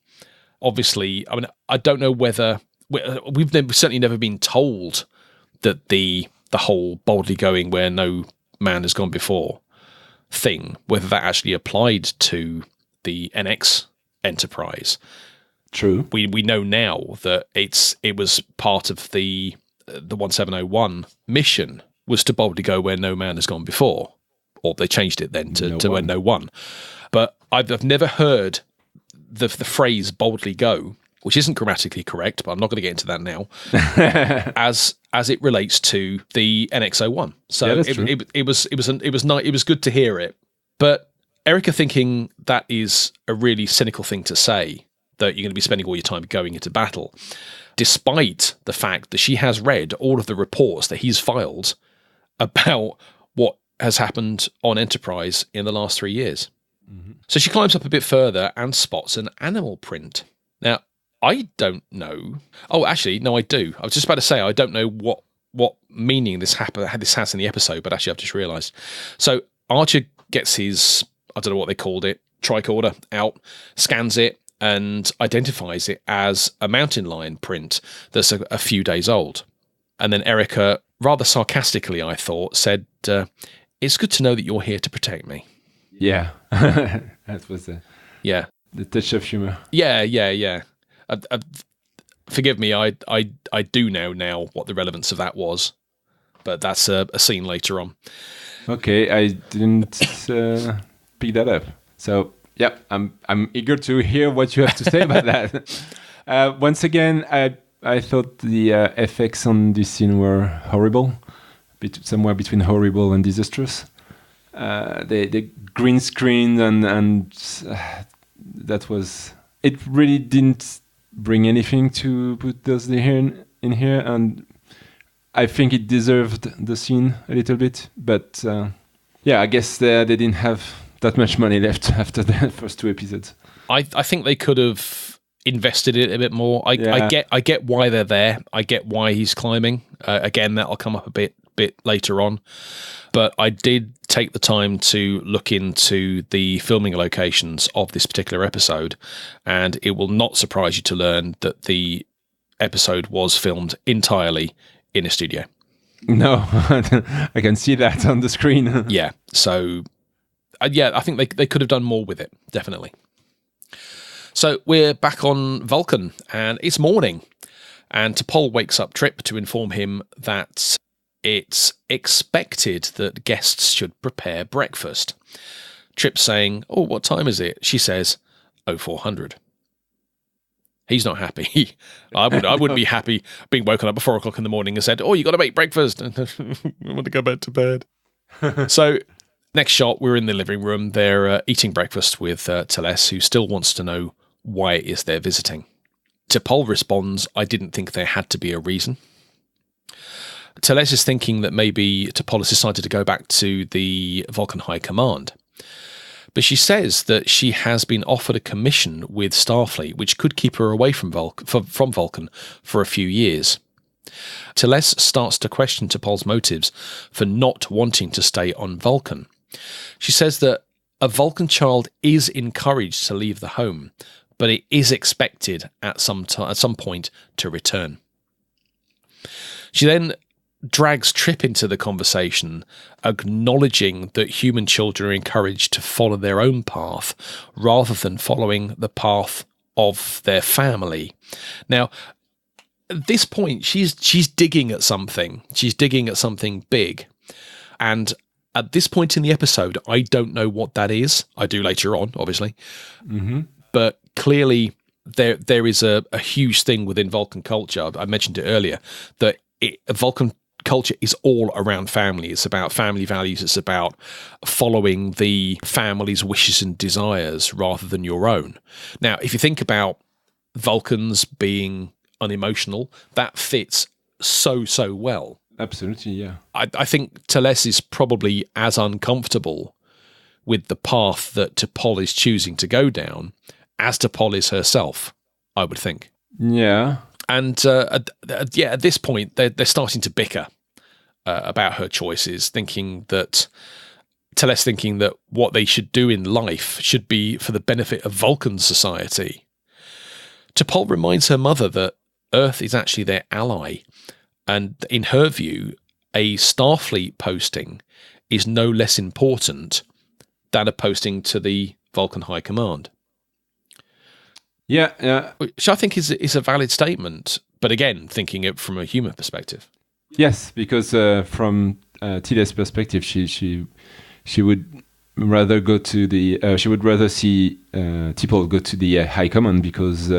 Obviously, I mean, I don't know whether we've certainly never been told that the whole boldly going where no man has gone before thing, whether that actually applied to the NX Enterprise. True. We know now that it was part of the 1701 mission was to boldly go where no man has gone before, or they changed it then to where no one. But I've never heard the phrase boldly go, which isn't grammatically correct, but I'm not going to get into that now, as it relates to the NX-01. So it was good to hear it. But Erica thinking that is a really cynical thing to say, that you're going to be spending all your time going into battle, despite the fact that she has read all of the reports that he's filed about what has happened on Enterprise in the last 3 years. Mm-hmm. So she climbs up a bit further and spots an animal print. Now, I don't know. Oh, actually, no, I do. I was just about to say I don't know what meaning this has in the episode, but actually I've just realised. So Archer gets his, I don't know what they called it, tricorder out, scans it, and identifies it as a mountain lion print that's a few days old. And then Erica, rather sarcastically, I thought, said, "It's good to know that you're here to protect me." Yeah, that was the touch of humor. Yeah. Forgive me, I do know now what the relevance of that was, but that's a scene later on. Okay, I didn't pick that up. So yeah, I'm eager to hear what you have to say about that. Once again, I thought the effects on this scene were horrible, somewhere between horrible and disastrous. The green screen and that was, it really didn't bring anything to put those in here, and I think it deserved the scene a little bit, but I guess they didn't have that much money left after the first 2 episodes. I think they could have invested it a bit more. I get why they're there. I get why he's climbing. Again, that'll come up a bit later on. But I did take the time to look into the filming locations of this particular episode, and it will not surprise you to learn that the episode was filmed entirely in a studio. No, I can see that on the screen. Yeah, so I think they could have done more with it, definitely. So we're back on Vulcan, and it's morning, and T'Pol wakes up Trip to inform him that it's expected that guests should prepare breakfast. Trip saying, "Oh, what time is it?" She says, 0400. He's not happy. I wouldn't be happy being woken up at 4 o'clock in the morning and said, "Oh, you got to make breakfast." I want to go back to bed. So next shot, we're in the living room. They're eating breakfast with T'Les, who still wants to know why it is they're visiting. T'Pol responds, "I didn't think there had to be a reason." Teles is thinking that maybe T'Pol has decided to go back to the Vulcan High Command. But she says that she has been offered a commission with Starfleet, which could keep her away from Vulcan for a few years. Teles starts to question T'Pol's motives for not wanting to stay on Vulcan. She says that a Vulcan child is encouraged to leave the home, but it is expected at some point to return. She then drags Trip into the conversation, acknowledging that human children are encouraged to follow their own path rather than following the path of their family. Now, at this point, she's digging at something. She's digging at something big. And at this point in the episode, I don't know what that is. I do later on, obviously. Mm-hmm. But clearly, there is a huge thing within Vulcan culture. I mentioned it earlier, that Vulcan culture is all around family. It's about family values. It's about following the family's wishes and desires rather than your own. Now, if you think about Vulcans being unemotional, that fits so well. Absolutely, yeah. I think Teles is probably as uncomfortable with the path that T'Pol is choosing to go down as T'Pol is herself, I would think. Yeah. And at this point, they're starting to bicker about her choices, thinking that what they should do in life should be for the benefit of Vulcan society. T'Pol reminds her mother that Earth is actually their ally, and in her view, a Starfleet posting is no less important than a posting to the Vulcan High Command. Yeah. Which I think is a valid statement, but again, thinking it from a human perspective. Yes, because from Tile's perspective, she would rather go to the she would rather see T'Pol go to the High Command because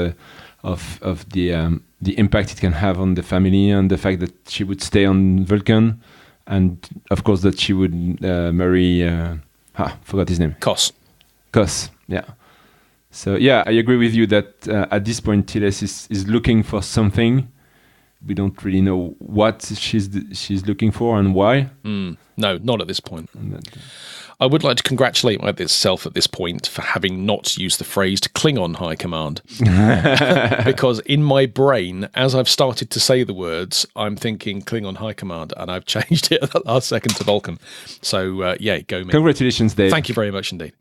of the impact it can have on the family, and the fact that she would stay on Vulcan, and of course that she would marry forgot his name. Kos, yeah. So yeah, I agree with you that at this point Tiles is looking for something. We don't really know what she's looking for and why. No, not at this point. I would like to congratulate myself at this point for having not used the phrase Klingon High Command. Because in my brain, as I've started to say the words, I'm thinking Klingon High Command, and I've changed it at the last second to Vulcan. So, go me. Congratulations, Dave. Thank you very much indeed.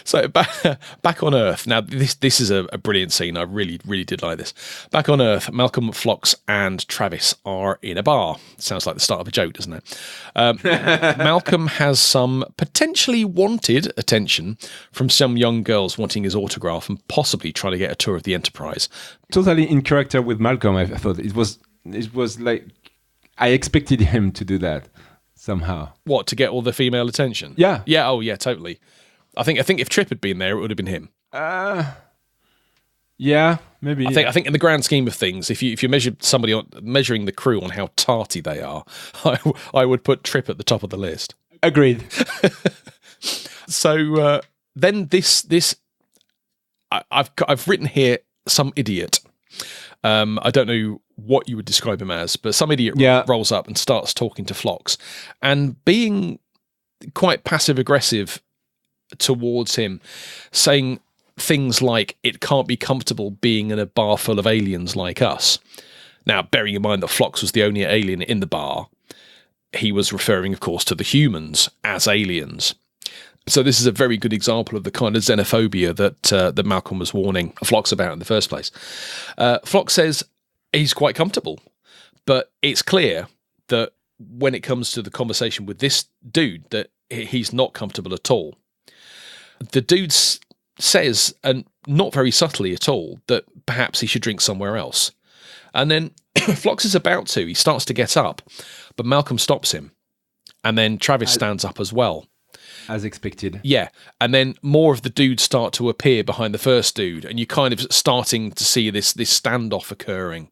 So, back on Earth. Now, this is a brilliant scene. I really, really did like this. Back on Earth, Malcolm, Phlox, and Travis are in a bar. Sounds like the start of a joke, doesn't it? Malcolm has some potentially wanted attention from some young girls wanting his autograph and possibly trying to get a tour of the Enterprise. Totally in character with Malcolm. I thought it was like I expected him to do that somehow. What, to get all the female attention? Yeah. Yeah. Oh, yeah. Totally. I think if Trip had been there, it would have been him. Yeah, maybe. I think in the grand scheme of things, if you measuring the crew on how tarty they are, I would put Trip at the top of the list. Agreed. So then I've written here some idiot. I don't know what you would describe him as, but some idiot rolls up and starts talking to Phlox and being quite passive aggressive towards him, saying things like it can't be comfortable being in a bar full of aliens like us. Now, bearing in mind that Phlox was the only alien in the bar, he was referring, of course, to the humans as aliens. So this is a very good example of the kind of xenophobia that Malcolm was warning Phlox about in the first place. Phlox says he's quite comfortable, but it's clear that when it comes to the conversation with this dude, that he's not comfortable at all. The dude says, and not very subtly at all, that perhaps he should drink somewhere else. And then Phlox is about to. He starts to get up, but Malcolm stops him. And then Travis stands up as well. As expected. Yeah. And then more of the dudes start to appear behind the first dude, and you're kind of starting to see this standoff occurring.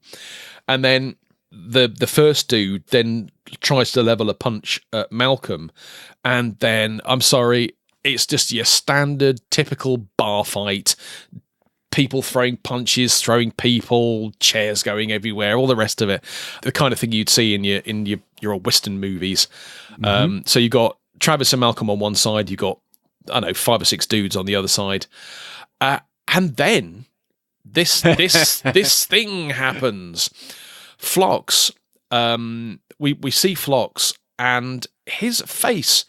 And then the first dude then tries to level a punch at Malcolm. And then, I'm sorry, it's just your standard, typical bar fight. people throwing punches, throwing people, chairs going everywhere, all the rest of it. The kind of thing you'd see in your old Western movies. So you got Travis and Malcolm on one side, you got, I don't know, 5 or 6 dudes on the other side. And then this thing happens. Phlox, we see Phlox, and his face,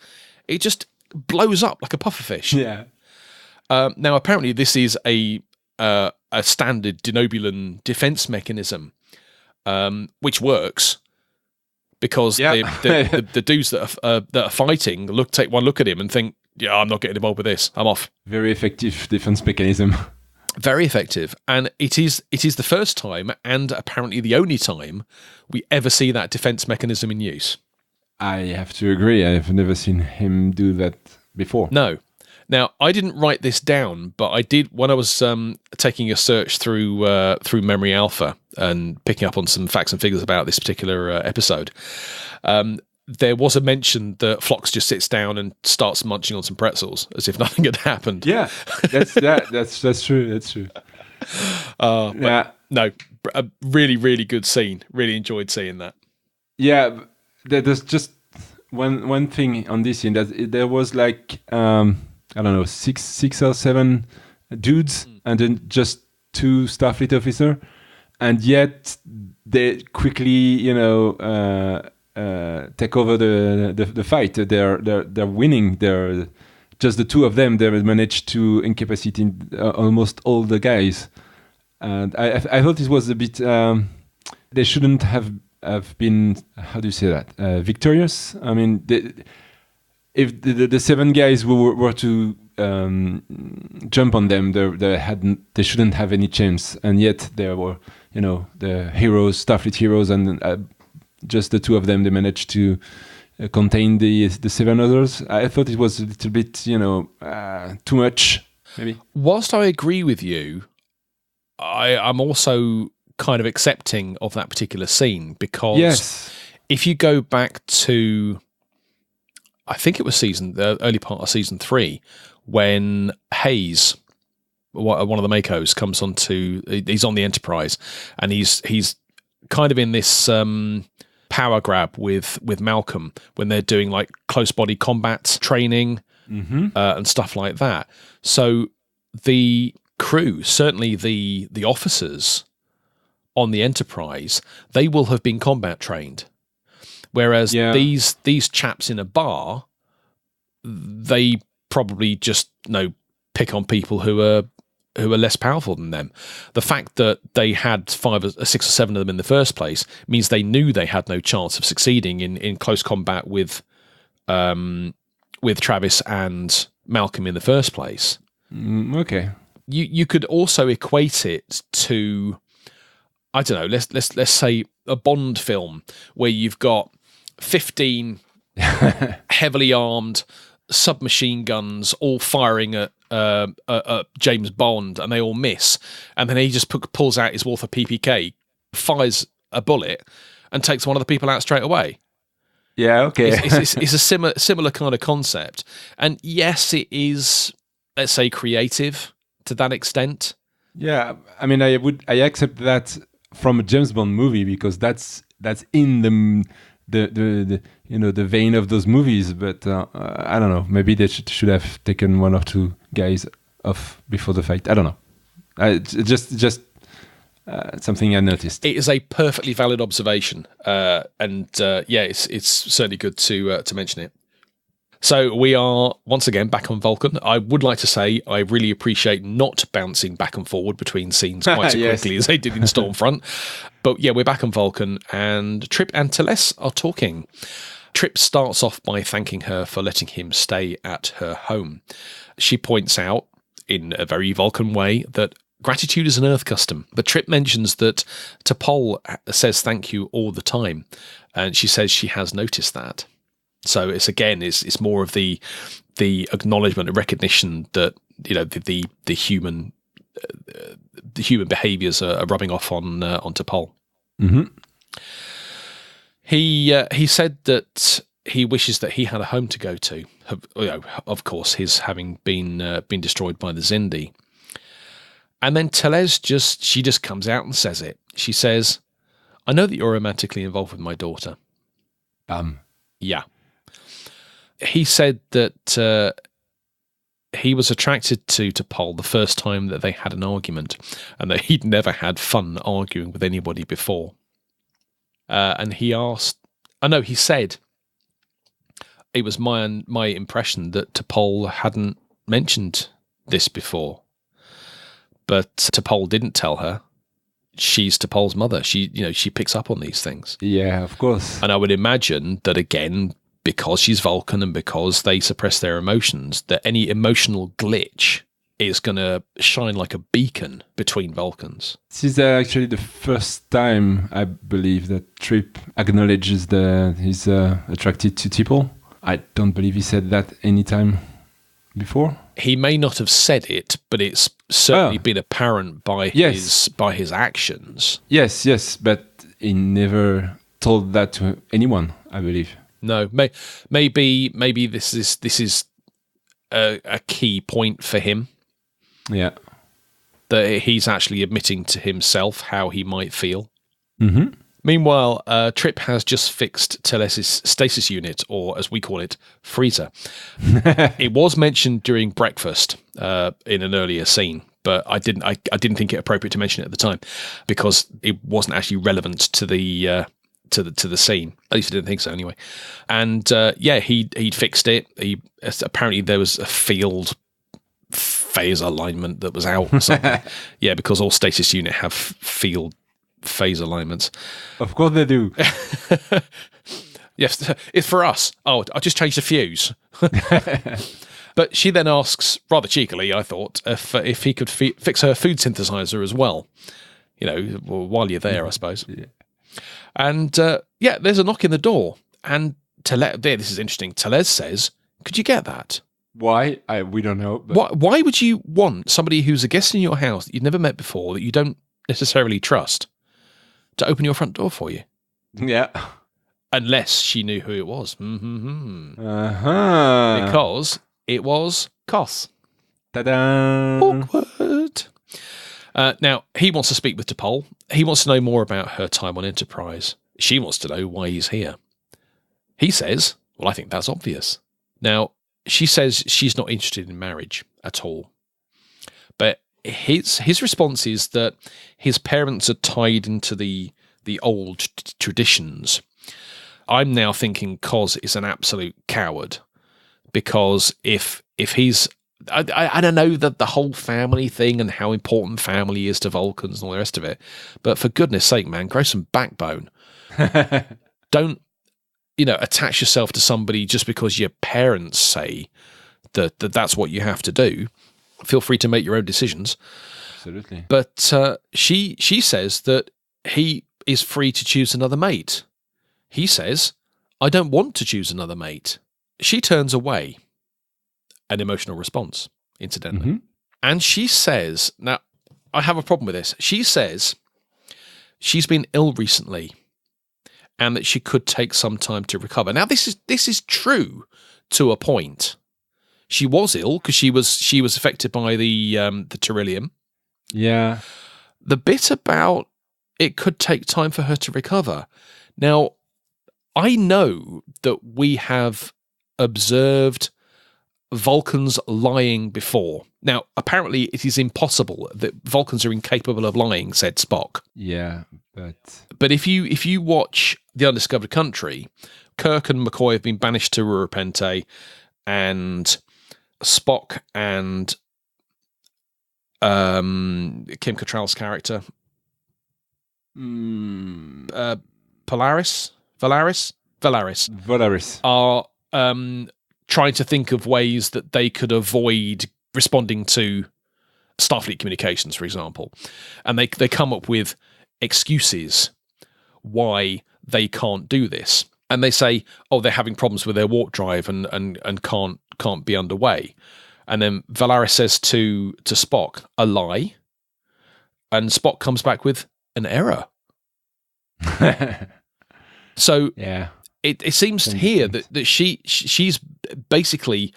it just blows up like a pufferfish. Yeah. Now, apparently, this is a standard Denobulan defense mechanism, which works because the dudes that are fighting take one look at him and think, "Yeah, I'm not getting involved with this. I'm off." Very effective defense mechanism. Very effective, and it is the first time, and apparently the only time, we ever see that defense mechanism in use. I have to agree. I've never seen him do that before. No. Now, I didn't write this down, but I did when I was taking a search through Memory Alpha and picking up on some facts and figures about this particular episode. There was a mention that Phlox just sits down and starts munching on some pretzels as if nothing had happened. Yeah, that's true. That's true. No, a really, really good scene. Really enjoyed seeing that. Yeah, there's just one thing on this scene that there was like I don't know, six or 7 dudes, and then just 2 Starfleet officers, and yet they quickly, take over the fight. They're winning. They're just the 2 of them. They managed to incapacitate almost all the guys, and I thought it was a bit. They shouldn't have been. How do you say that? Victorious. I mean, if the 7 guys who were to jump on them, they shouldn't have any chance, and yet there were, the heroes, Starfleet heroes, and just the 2 of them. They managed to contain the 7 others. I thought it was a little bit, too much, maybe. Whilst I agree with you, I'm also kind of accepting of that particular scene because if you go back to, I think it was the early part of season 3, when Hayes, one of the Makos, comes he's on the Enterprise, and he's kind of in this power grab with Malcolm when they're doing like close body combat training and stuff like that. So the crew, certainly the officers on the Enterprise, they will have been combat trained. Whereas these chaps in a bar, they probably just pick on people who are less powerful than them. The fact that they had 5 or 6 or 7 of them in the first place means they knew they had no chance of succeeding in close combat with Travis and Malcolm in the first place. Okay. You could also equate it to, I don't know, let's say a Bond film where you've got 15 heavily armed submachine guns all firing at James Bond, and they all miss, and then he just pulls out his Walther PPK, fires a bullet, and takes one of the people out straight away. Yeah, okay. It's a similar kind of concept, and yes, it is, let's say, creative to that extent. Yeah, I mean, I accept that from a James Bond movie because that's in the vein of those movies, but I don't know. Maybe they should have taken 1 or 2 guys off before the fight. I don't know. Just something I noticed. It is a perfectly valid observation, and it's certainly good to mention it. So we are once again back on Vulcan. I would like to say I really appreciate not bouncing back and forward between scenes quite so quickly as they did in Stormfront. But yeah, we're back on Vulcan, and Trip and Teles are talking. Trip starts off by thanking her for letting him stay at her home. She points out, in a very Vulcan way, that gratitude is an Earth custom. But Trip mentions that T'Pol says thank you all the time, and she says she has noticed that. So it's more of the acknowledgement and recognition that the human behaviours are rubbing off on T'Pol. Mm-hmm. He said that he wishes that he had a home to go to. Of course, his having been destroyed by the Xindi. And then Teles just comes out and says it. She says, "I know that you're romantically involved with my daughter." Yeah. He said that he was attracted to T'Pol the first time that they had an argument, and that he'd never had fun arguing with anybody before. And he said, it was my impression that T'Pol hadn't mentioned this before. But T'Pol didn't tell her. She's T'Pol's mother. She picks up on these things. Yeah, of course. And I would imagine that, again, because she's Vulcan and because they suppress their emotions, that any emotional glitch is going to shine like a beacon between Vulcans. This is actually the first time, I believe, that Trip acknowledges that he's attracted to T'Pol. I don't believe he said that any time before. He may not have said it, but it's certainly been apparent by his actions. Yes, but he never told that to anyone, I believe. No, maybe this is a key point for him. Yeah, that he's actually admitting to himself how he might feel. Mm-hmm. Meanwhile, Trip has just fixed Teles's stasis unit, or as we call it, freezer. It was mentioned during breakfast in an earlier scene, but I didn't think it appropriate to mention it at the time because it wasn't actually relevant to the to the scene. At least I didn't think so anyway. And he'd fixed it. Apparently there was a field phase alignment that was out or something. Yeah, because all stasis unit have field phase alignments. Of course they do. Yes, it's for us. Oh, I just changed the fuse. But she then asks, rather cheekily, I thought, if he could fix her food synthesizer as well. While you're there, I suppose. Yeah. And there's a knock in the door, and this is interesting. Teles says, "Could you get that?" Why? We don't know. But... Why would you want somebody who's a guest in your house that you've never met before, that you don't necessarily trust, to open your front door for you? Yeah. Unless she knew who it was. Mm-hmm. Uh-huh. Because it was Koth. Ta-da! Awkward. Now, he wants to speak with T'Pol. He wants to know more about her time on Enterprise. She wants to know why he's here. He says, well, I think that's obvious. Now, she says she's not interested in marriage at all. But his response is that his parents are tied into the old traditions. I'm now thinking Koz is an absolute coward, because if he's... I don't know that the whole family thing and how important family is to Vulcans and all the rest of it, but for goodness sake, man, grow some backbone. Don't, attach yourself to somebody just because your parents say that that's what you have to do. Feel free to make your own decisions. Absolutely. But she says that he is free to choose another mate. He says, I don't want to choose another mate. She turns away. An emotional response, incidentally. Mm-hmm. And she says, now, I have a problem with this. She says she's been ill recently and that she could take some time to recover. Now, this is true to a point. She was ill because she was affected by the Tyrilium. Yeah. The bit about it could take time for her to recover. Now, I know that we have observed Vulcans lying before. Now, apparently it is impossible that Vulcans are incapable of lying, said Spock. Yeah, but if you watch The Undiscovered Country, Kirk and McCoy have been banished to Rurapente, and Spock and Kim Cattrall's character, Valaris are trying to think of ways that they could avoid responding to Starfleet communications, for example. And they come up with excuses why they can't do this. And they say, oh, they're having problems with their warp drive and can't be underway. And then Valaris says to Spock, a lie. And Spock comes back with an error. So yeah. It seems here that she's basically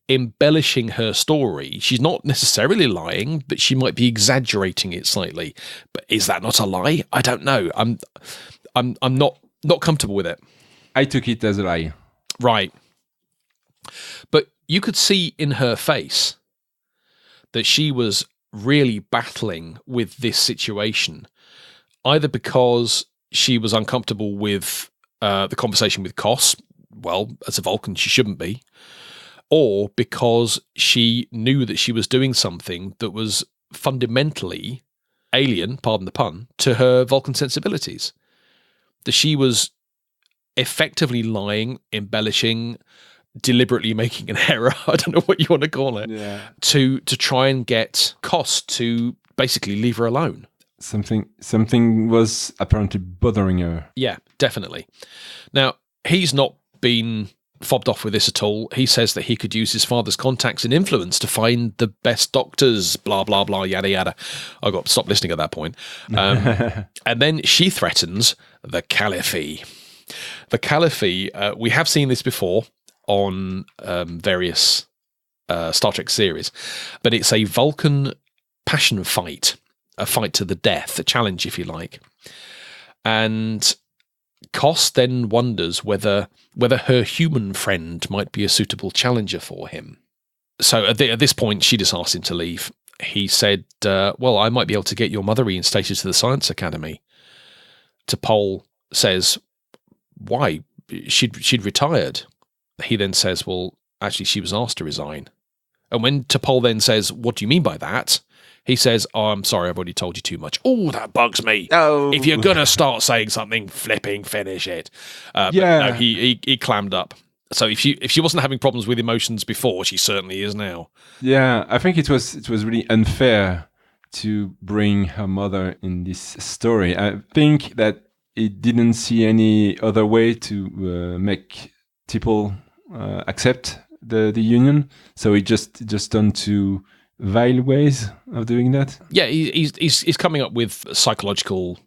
embellishing her story. She's not necessarily lying, but she might be exaggerating it slightly. But is that not a lie? I don't know. I'm not comfortable with it. I took it as a lie. Right. But you could see in her face that she was really battling with this situation, either because she was uncomfortable with the conversation with Kos. Well, as a Vulcan, she shouldn't be. Or because she knew that she was doing something that was fundamentally alien, pardon the pun, to her Vulcan sensibilities. That she was effectively lying, embellishing, deliberately making an error, I don't know what you want to call it, to try and get Kos to basically leave her alone. Something was apparently bothering her. Yeah, definitely. Now, he's not been fobbed off with this at all. He says that he could use his father's contacts and influence to find the best doctors, blah, blah, blah, yada, yada. I got to stop listening at that point. And then she threatens the Caliphate. The Caliphate, we have seen this before on various Star Trek series, but it's a Vulcan passion fight, a fight to the death, a challenge, if you like. And Kos then wonders whether her human friend might be a suitable challenger for him. So at this point, she just asked him to leave. He said, well, I might be able to get your mother reinstated to the Science Academy. T'Pol says, why? She'd retired. He then says, well, actually, she was asked to resign. And when T'Pol then says, what do you mean by that? He says, oh, I'm sorry, I've already told you too much. Oh, that bugs me. Oh. If you're going to start saying something, finish it. But no, he clammed up. So if she wasn't having problems with emotions before, she certainly is now. Yeah, I think it was really unfair to bring her mother in this story. I think that it didn't see any other way to make T'Pol accept the union. So it just turned to vile ways of doing that. Yeah, he's coming up with psychological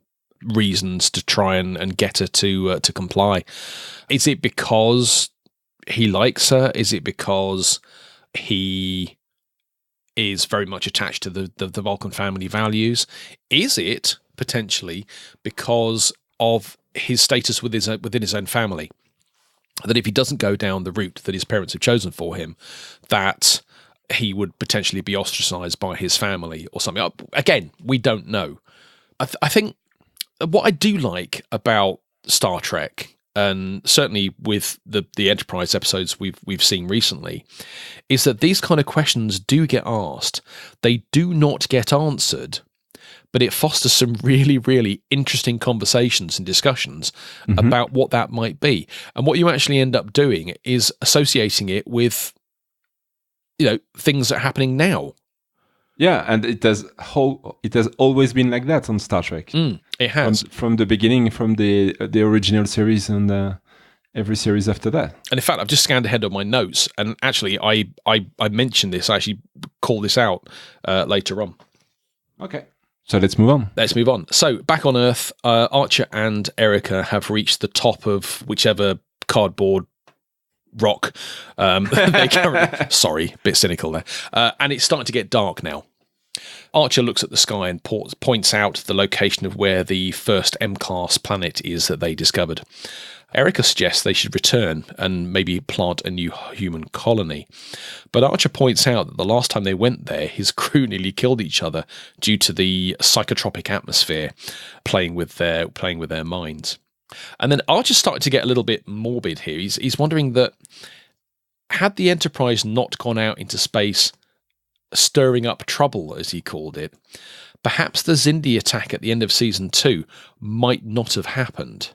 reasons to try and get her to comply. Is it because he likes her? Is it because he is very much attached to the Vulcan family values? Is it potentially because of his status within his own family? That if he doesn't go down the route that his parents have chosen for him, that he would potentially be ostracized by his family or something. Again, we don't know. I think what I do like about Star Trek, and certainly with the Enterprise episodes we've seen recently, is that these kind of questions do get asked. They do not get answered, but it fosters some really, really interesting conversations and discussions about what that might be. And what you actually end up doing is associating it with, things that are happening now. Yeah, and it has always been like that on Star Trek. It has. From the beginning, from the original series and every series after that. And in fact, I've just scanned ahead of my notes, and actually I mentioned this, I actually call this out later on. Okay. So let's move on. So back on Earth, Archer and Erica have reached the top of whichever cardboard rock they currently, sorry, a bit cynical there, and it's starting to get dark now. Archer looks at the sky and points out the location of where the first M-class planet is that they discovered. Erica suggests they should return and maybe plant a new human colony. But Archer points out that the last time they went there, his crew nearly killed each other due to the psychotropic atmosphere playing with their minds. And then Archer started to get a little bit morbid here. He's wondering that had the Enterprise not gone out into space, stirring up trouble, as he called it, perhaps the Xindi attack at the end of Season 2 might not have happened.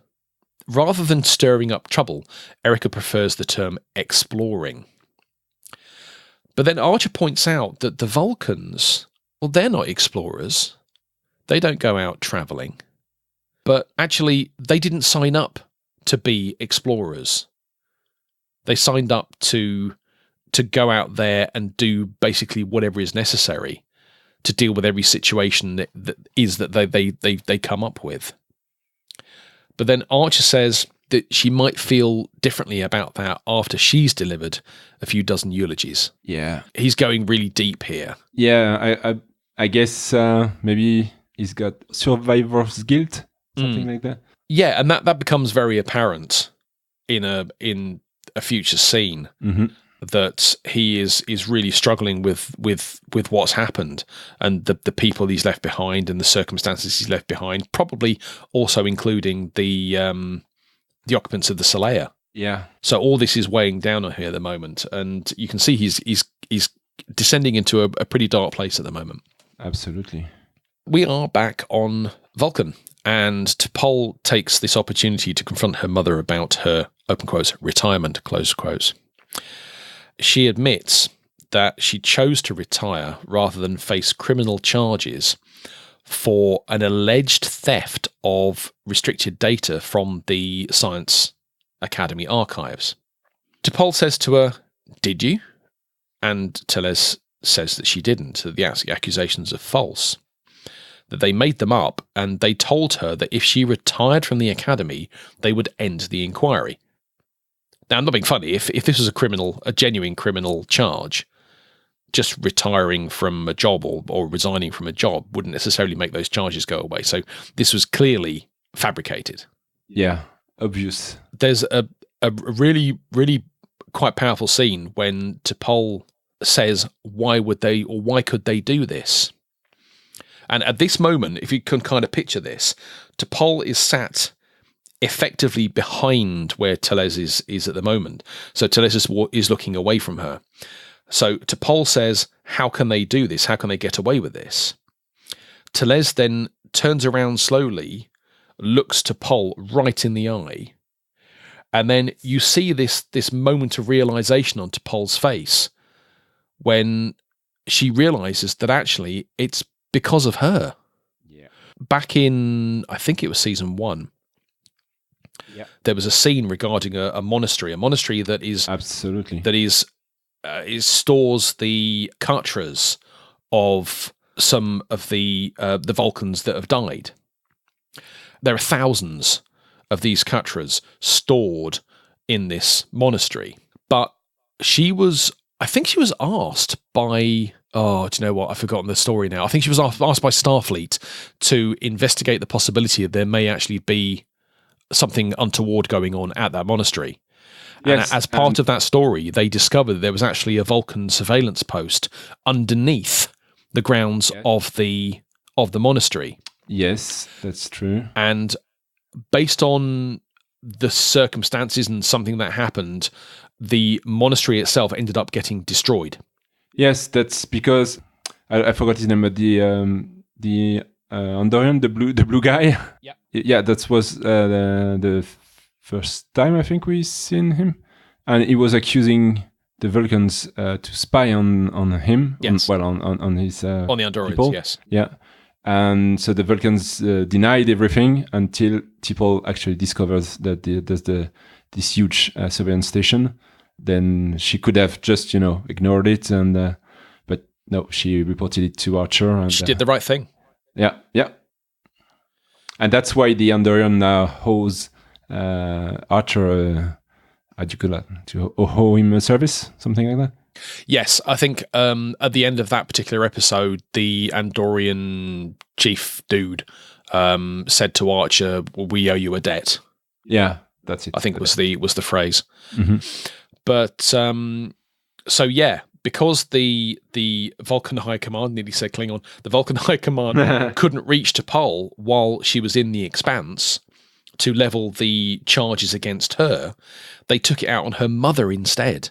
Rather than stirring up trouble, Erica prefers the term exploring. But then Archer points out that the Vulcans, well, they're not explorers. They don't go out travelling. But actually, they didn't sign up to be explorers. They signed up to go out there and do basically whatever is necessary to deal with every situation that they come up with. But then Archer says that she might feel differently about that after she's delivered a few dozen eulogies. Yeah. He's going really deep here. Yeah, I guess maybe he's got survivor's guilt, something like that. Yeah, and that becomes very apparent in a future scene. Mm-hmm. That he is really struggling with what's happened and the people he's left behind and the circumstances he's left behind, probably also including the occupants of the Saleya. Yeah. So all this is weighing down on him at the moment, and you can see he's descending into a pretty dark place at the moment. Absolutely. We are back on Vulcan, and T'Pol takes this opportunity to confront her mother about her, open quotes, retirement, close quotes. She admits that she chose to retire rather than face criminal charges for an alleged theft of restricted data from the Science Academy archives. T'Pol says to her, "Did you?" And Teles says that she didn't, that the accusations are false, that they made them up, and they told her that if she retired from the Academy, they would end the inquiry. Now, I'm not being funny. If this was a genuine criminal charge, just retiring from a job or resigning from a job wouldn't necessarily make those charges go away. So this was clearly fabricated. Yeah, obvious. There's a really, really quite powerful scene when T'Pol says, why could they do this? And at this moment, if you can kind of picture this, T'Pol is sat effectively behind where Teles is at the moment. So Teles is looking away from her. So T'Pol says, how can they do this? How can they get away with this? Teles then turns around slowly, looks T'Pol right in the eye, and then you see this moment of realization on T'Pol's face when she realizes that actually it's because of her. Yeah. Back in, I think it was season 1, there was a scene regarding a monastery that is absolutely stores the khatras of some of the Vulcans that have died. There are thousands of these khatras stored in this monastery, but I think she was asked by, do you know what? I've forgotten the story now. I think she was asked by Starfleet to investigate the possibility that there may actually be something untoward going on at that monastery. Yes, and as part of that story, they discovered there was actually a Vulcan surveillance post underneath the grounds of the monastery. Yes, that's true. And based on the circumstances and something that happened, the monastery itself ended up getting destroyed. Yes, that's because I forgot his name, but the Andorian, the blue guy. Yeah. Yeah, that was the first time I think we seen him, and he was accusing the Vulcans to spy on him. Yes. On his on the Andorians. people. Yes. Yeah, and so the Vulcans denied everything until T'Pol actually discovers that there's this huge surveillance station. Then she could have just ignored it, and but no, she reported it to Archer. And she did the right thing. Yeah. And that's why the Andorian now owes Archer, how do you call that? To owe him a service, something like that? Yes, I think at the end of that particular episode, the Andorian chief dude said to Archer, well, we owe you a debt. Yeah, that's it. I think was the phrase. Mm-hmm. But, so yeah, because the Vulcan High Command, nearly said Klingon, the Vulcan High Command couldn't reach T'Pol while she was in the Expanse to level the charges against her, they took it out on her mother instead,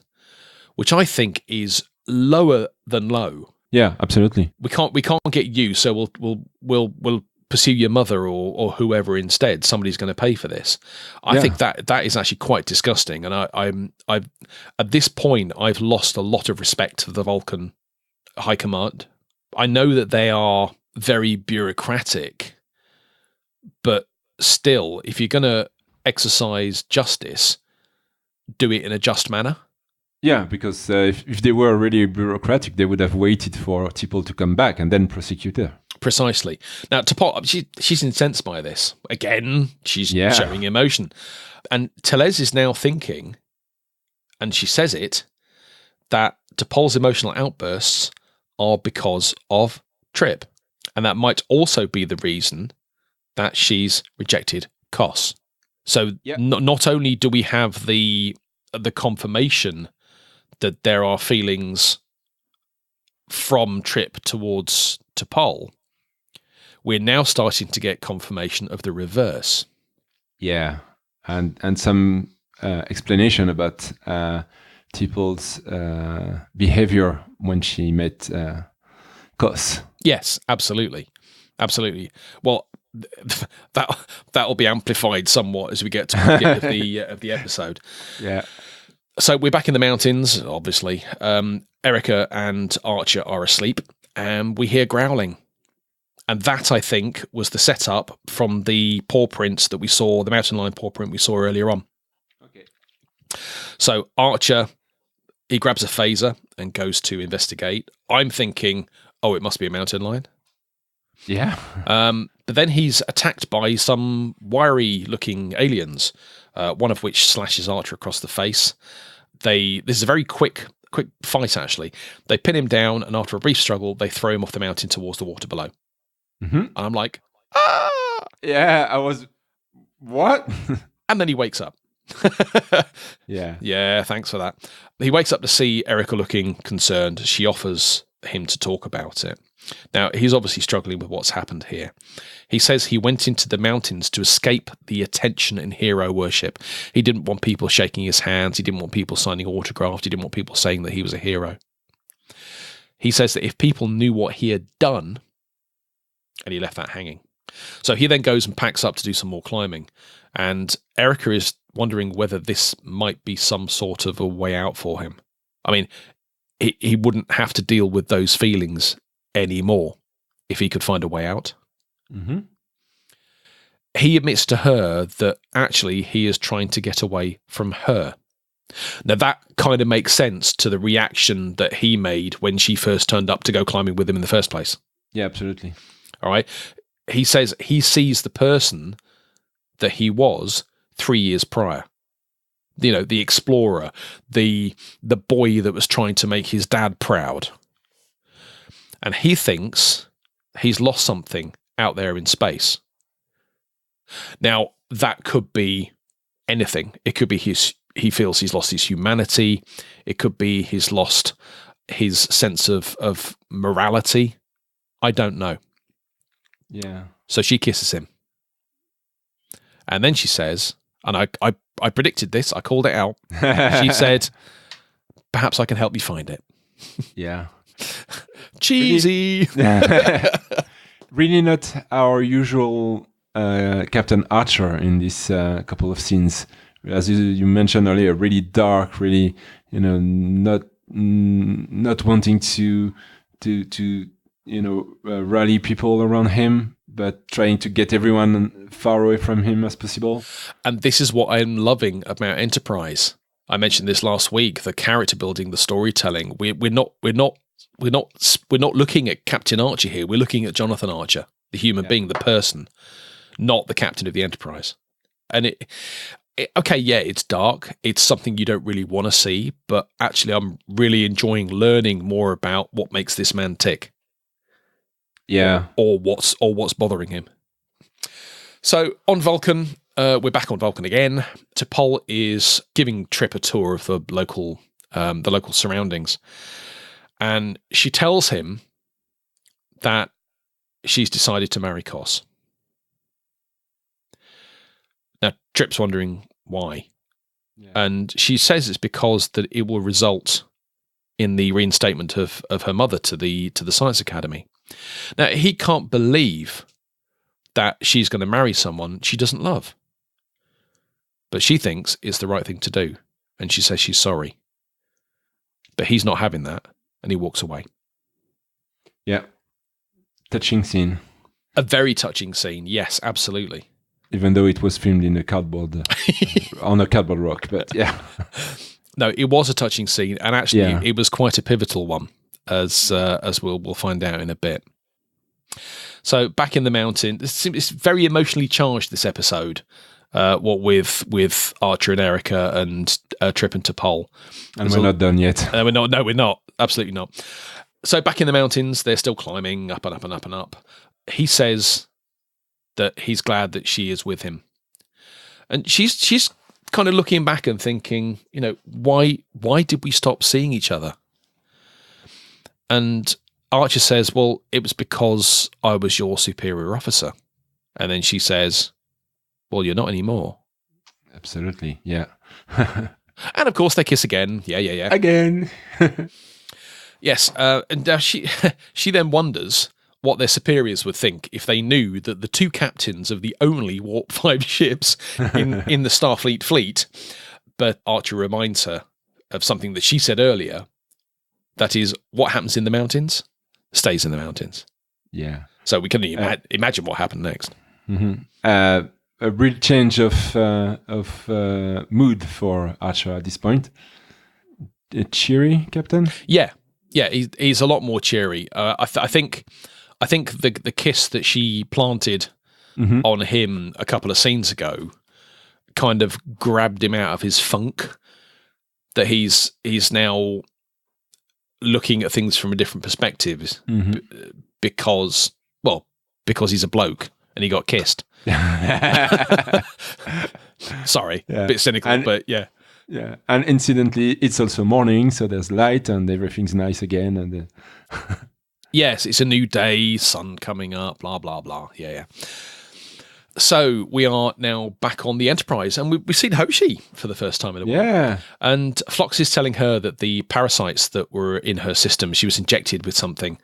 which I think is lower than low. Yeah, absolutely. We can't get you, so we'll pursue your mother or whoever instead. Somebody's going to pay for this. I think that is actually quite disgusting, and I've at this point I've lost a lot of respect for the Vulcan High Command. I know that they are very bureaucratic, but still, if you're going to exercise justice, do it in a just manner. Yeah, because if they were really bureaucratic, they would have waited for T'Pol to come back and then prosecute her. Precisely. Now, she's incensed by this. Again, she's showing emotion. And Teles is now thinking, and she says it, that T'Pol's emotional outbursts are because of Trip. And that might also be the reason that she's rejected Kos. So not only do we have the confirmation that there are feelings from Trip towards T'Pol, we're now starting to get confirmation of the reverse. Yeah, and some explanation about T'Pol's behavior when she met Kos. Yes, absolutely. Well, that'll be amplified somewhat as we get to the beginning of the episode. Yeah. So we're back in the mountains, obviously. Erica and Archer are asleep, and we hear growling. And that, I think, was the setup from the paw prints that we saw, the mountain lion paw print we saw earlier on. Okay. So Archer, he grabs a phaser and goes to investigate. I'm thinking, it must be a mountain lion. Yeah. But then he's attacked by some wiry-looking aliens, one of which slashes Archer across the face. This is a very quick fight, actually. They pin him down, and after a brief struggle, they throw him off the mountain towards the water below. Mm-hmm. And I'm like, ah! Yeah, I was, what? And then he wakes up. Yeah. Yeah, thanks for that. He wakes up to see Erica looking concerned. She offers him to talk about it. Now, he's obviously struggling with what's happened here. He says he went into the mountains to escape the attention and hero worship. He didn't want people shaking his hands. He didn't want people signing autographs. He didn't want people saying that he was a hero. He says that if people knew what he had done, and he left that hanging. So he then goes and packs up to do some more climbing. And Erica is wondering whether this might be some sort of a way out for him. I mean, he wouldn't have to deal with those feelings anymore if he could find a way out. Mm-hmm. He admits to her that actually he is trying to get away from her. Now that kind of makes sense to the reaction that he made when she first turned up to go climbing with him in the first place. Yeah, absolutely. All right. He says he sees the person that he was 3 years prior. You know, the explorer, the boy that was trying to make his dad proud. And he thinks he's lost something out there in space. Now, that could be anything. It could be he feels he's lost his humanity. It could be he's lost his sense of morality. I don't know. Yeah. So she kisses him. And then she says, and I predicted this, I called it out. She said, perhaps I can help you find it. Yeah. Cheesy. Really not our usual Captain Archer in this couple of scenes. As you mentioned earlier, really dark, really, not wanting to rally people around him, but trying to get everyone far away from him as possible. And this is what I'm loving about Enterprise. I mentioned this last week, the character building, the storytelling. We're not looking at Captain Archer here. We're looking at Jonathan Archer, the human being, the person, not the captain of the Enterprise. And it's dark. It's something you don't really want to see, but actually I'm really enjoying learning more about what makes this man tick. Yeah. Or what's bothering him. So on Vulcan, we're back on Vulcan again. T'Pol is giving Trip a tour of the local surroundings. And she tells him that she's decided to marry Kos. Now, Trip's wondering why. Yeah. And she says it's because that it will result in the reinstatement of her mother to the Science Academy. Now, he can't believe that she's going to marry someone she doesn't love. But she thinks it's the right thing to do. And she says she's sorry. But he's not having that. And he walks away. Yeah. Touching scene. A very touching scene. Yes, absolutely. Even though it was filmed in a cardboard, on a cardboard rock. But yeah. No, it was a touching scene. And actually, it was quite a pivotal one, as we'll find out in a bit. So back in the mountain, it's very emotionally charged, this episode. What with Archer and Erica and Trip and T'Pol. And we're not done yet. We're not. No, we're not. Absolutely not. So back in the mountains, they're still climbing up and up and up and up. He says that he's glad that she is with him, and she's kind of looking back and thinking, why did we stop seeing each other? And Archer says, well, it was because I was your superior officer. And then she says, well, you're not anymore. Absolutely, yeah. And of course they kiss again. Yeah. Again. Yes, and she then wonders what their superiors would think if they knew that the two captains of the only Warp 5 ships in the Starfleet fleet, but Archer reminds her of something that she said earlier, that is, what happens in the mountains stays in the mountains. Yeah. So we can imagine what happened next. Mm-hmm. A real change of mood for Archer at this point. A cheery captain? Yeah, he's a lot more cheery. I think the kiss that she planted on him a couple of scenes ago kind of grabbed him out of his funk. That he's now looking at things from a different perspective because he's a bloke and he got kissed. Sorry, a bit cynical, but yeah. Yeah, and incidentally, it's also morning, so there's light and everything's nice again. And yes, it's a new day, sun coming up, blah blah blah. Yeah. So we are now back on the Enterprise, and we've seen Hoshi for the first time in a while. Yeah, and Phlox is telling her that the parasites that were in her system, she was injected with something.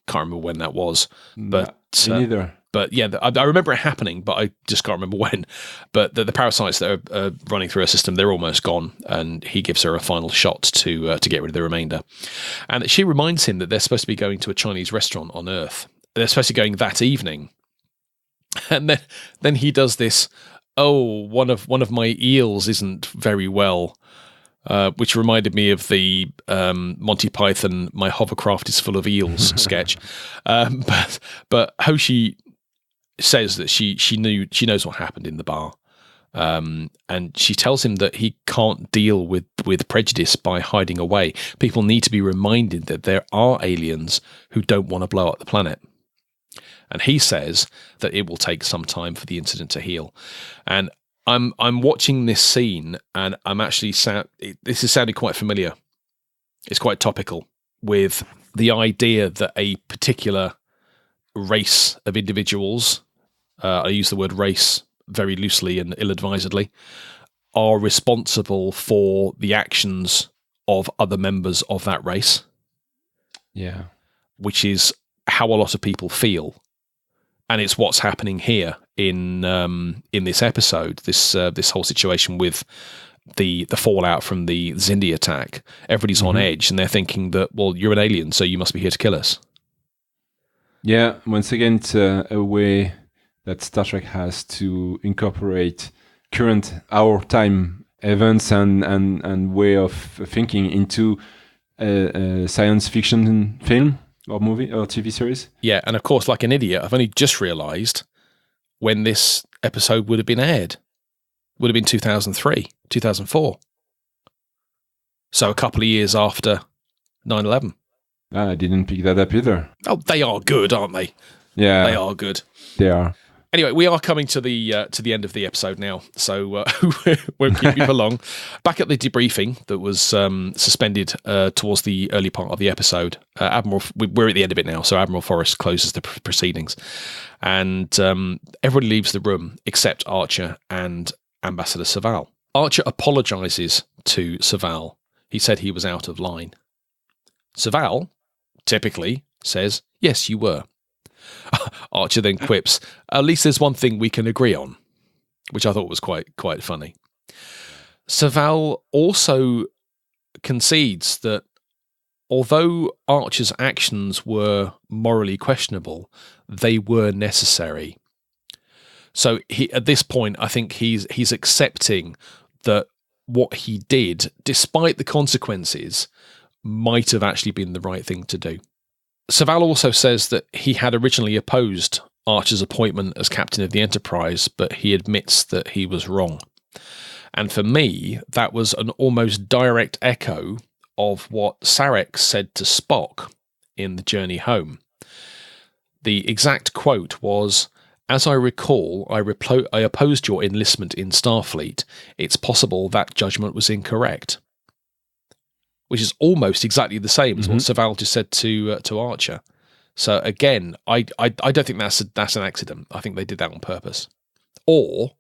Can't remember when that was, but me neither. But yeah, I remember it happening, but I just can't remember when. But the parasites that are running through her system, they're almost gone, and he gives her a final shot to get rid of the remainder. And she reminds him that they're supposed to be going to a Chinese restaurant on Earth. They're supposed to be going that evening, and then he does this. Oh, one of my eels isn't very well. Which reminded me of the Monty Python "My hovercraft is full of eels" sketch. But Hoshi says that she knows what happened in the bar, and she tells him that he can't deal with prejudice by hiding away. People need to be reminded that there are aliens who don't want to blow up the planet. And he says that it will take some time for the incident to heal. And I'm watching this scene, and I'm actually this is sounding quite familiar. It's quite topical with the idea that a particular race of individuals, I use the word race very loosely and ill-advisedly, are responsible for the actions of other members of that race. Yeah, which is how a lot of people feel. And it's what's happening here in this episode. This whole situation with the fallout from the Xindi attack. Everybody's on edge, and they're thinking that, well, you're an alien, so you must be here to kill us. Yeah, once again, it's a way that Star Trek has to incorporate current our time events and way of thinking into a science fiction film. Or movie or TV series. Yeah, and of course, like an idiot, I've only just realised when this episode would have been aired. Would have been 2003, 2004. So a couple of years after 9/11. I didn't pick that up either. Oh, they are good, aren't they? Yeah. They are good. They are. Anyway, we are coming to the end of the episode now, so won't keep you for long. Back at the debriefing that was suspended towards the early part of the episode, we're at the end of it now, so Admiral Forrest closes the proceedings, and everybody leaves the room except Archer and Ambassador Saval. Archer apologises to Saval. He said he was out of line. Saval, typically, says, "Yes, you were." Archer then quips, "At least there's one thing we can agree on," which I thought was quite funny. Saval also concedes that although Archer's actions were morally questionable, they were necessary. So at this point, I think he's accepting that what he did, despite the consequences, might have actually been the right thing to do. Saval also says that he had originally opposed Archer's appointment as captain of the Enterprise, but he admits that he was wrong. And for me, that was an almost direct echo of what Sarek said to Spock in The Journey Home. The exact quote was, "As I recall, I opposed your enlistment in Starfleet. It's possible that judgment was incorrect." Which is almost exactly the same as what Saval just said to Archer. So again, I don't think that's an accident. I think they did that on purpose. Or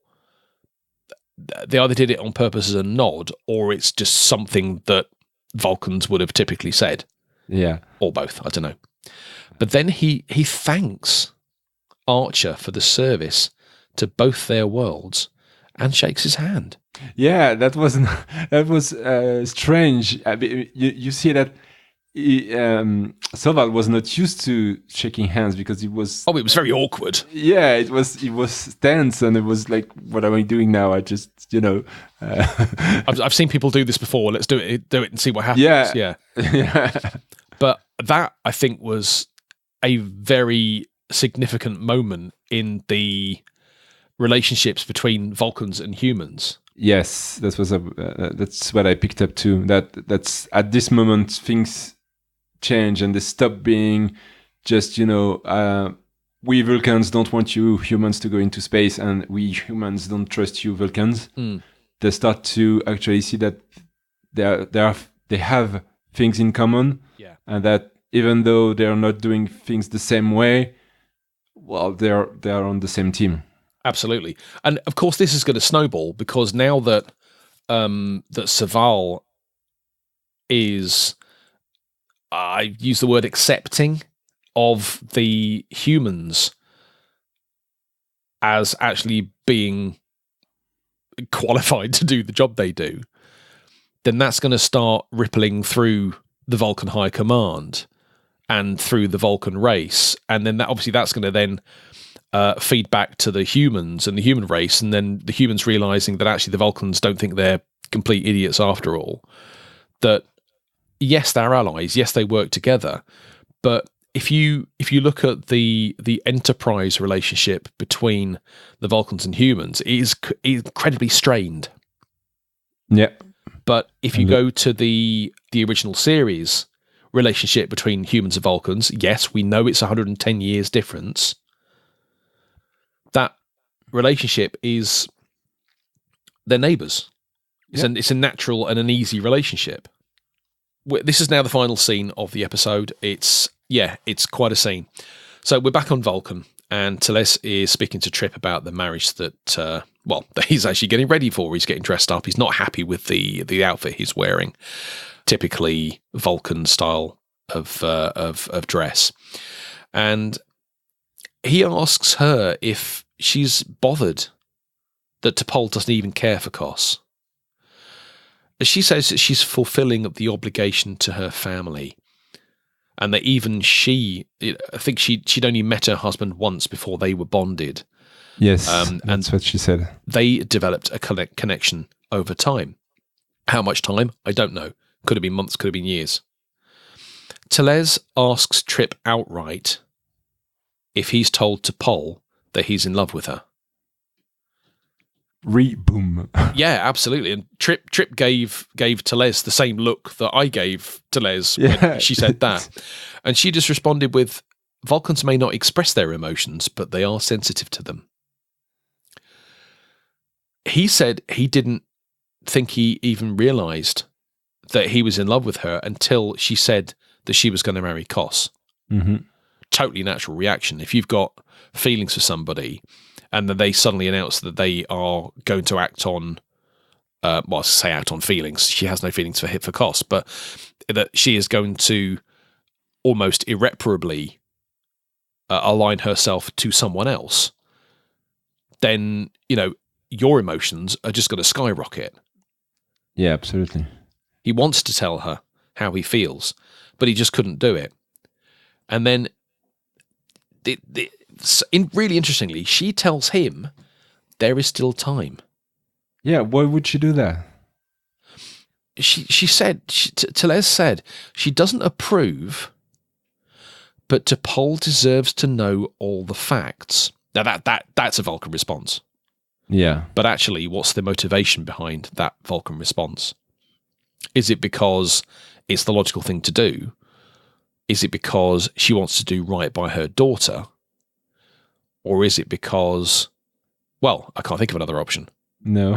they either did it on purpose as a nod, or it's just something that Vulcans would have typically said. Yeah. Or both, I don't know. But then he thanks Archer for the service to both their worlds and shakes his hand. Yeah, that was strange. I mean, you see that Soval was not used to shaking hands because it was. Oh, it was very awkward. Yeah, it was tense, and it was like, "What am I doing now?" I just, I've seen people do this before. Let's do it and see what happens. Yeah. But that, I think, was a very significant moment in the relationships between Vulcans and humans. Yes, that was that's what I picked up too. That's at this moment things change and they stop being just we Vulcans don't want you humans to go into space, and we humans don't trust you Vulcans. They start to actually see that they have things in common, and that even though they're not doing things the same way, well, they're on the same team. Absolutely. And of course this is going to snowball, because now that that Saval is, I use the word accepting of the humans as actually being qualified to do the job they do, then that's going to start rippling through the Vulcan High Command and through the Vulcan race. And then that's going to then feed back to the humans and the human race, and then the humans realizing that actually the Vulcans don't think they're complete idiots after all. That yes, they're allies, yes, they work together, but if you look at the Enterprise relationship between the Vulcans and humans, it is incredibly strained. Yeah. But if you go to the original series relationship between humans and Vulcans, yes, we know it's 110 years difference. That relationship is, they're neighbours. It's a natural and an easy relationship. This is now the final scene of the episode. It's quite a scene. So we're back on Vulcan, and Teles is speaking to Trip about the marriage that that he's actually getting ready for. He's getting dressed up. He's not happy with the outfit he's wearing, typically Vulcan style of dress, and he asks her if she's bothered that T'Pol doesn't even care for Kos. She says that she's fulfilling the obligation to her family, and that even I think she'd only met her husband once before they were bonded. Yes, that's what she said. They developed a connection over time. How much time? I don't know. Could have been months, could have been years. Teles asks Trip outright if he's told T'Pol that he's in love with her. Boom. Yeah, absolutely. And Trip gave Teles the same look that I gave Teles when she said that. And she just responded with, Vulcans may not express their emotions, but they are sensitive to them. He said he didn't think he even realised that he was in love with her until she said that she was going to marry Kos. Mm-hmm. Totally natural reaction. If you've got feelings for somebody and then they suddenly announce that they are going to act on, act on feelings. She has no feelings for Kos, but that she is going to almost irreparably align herself to someone else, then, your emotions are just going to skyrocket. Yeah, absolutely. He wants to tell her how he feels, but he just couldn't do it. And then, really interestingly, she tells him there is still time. Yeah, why would she do that? She said, Teles said, she doesn't approve, but T'Pol deserves to know all the facts. Now that's a Vulcan response. Yeah. But actually, what's the motivation behind that Vulcan response? Is it because it's the logical thing to do? Is it because she wants to do right by her daughter? Or is it because, well, I can't think of another option. No.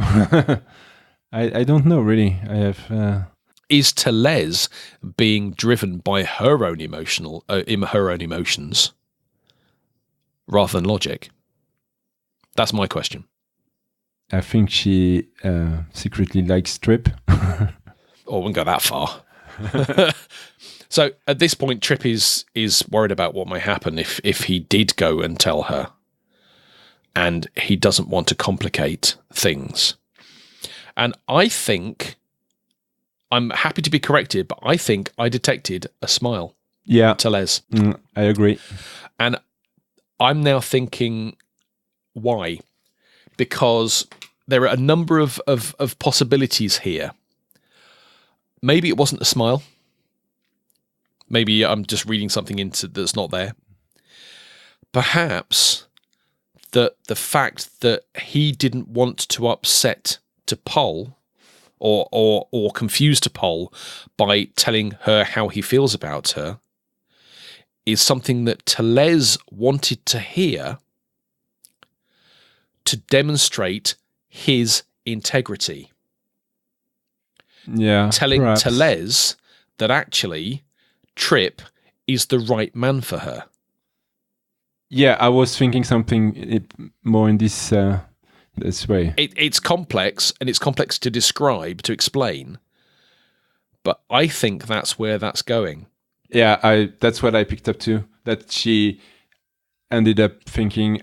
I don't know, really. I have... Is Tellez being driven by her own emotions rather than logic? That's my question. I think she secretly likes Trip. Oh, I wouldn't go that far. So at this point, Trip is worried about what might happen if he did go and tell her. And he doesn't want to complicate things. And I think, I'm happy to be corrected, but I think I detected a smile. Yeah. Tellez. I agree. And I'm now thinking, why? Because there are a number of possibilities here. Maybe it wasn't a smile. Maybe I'm just reading something into that's not there. Perhaps the fact that he didn't want to upset T'Pol or confuse T'Pol by telling her how he feels about her is something that Tellez wanted to hear to demonstrate his integrity. Yeah. Telling perhaps. Tellez that actually Trip is the right man for her. Yeah, I was thinking something more in this way. It's complex, and it's complex to describe, to explain, but I think that's where that's going. Yeah, that's what I picked up too. That she ended up thinking,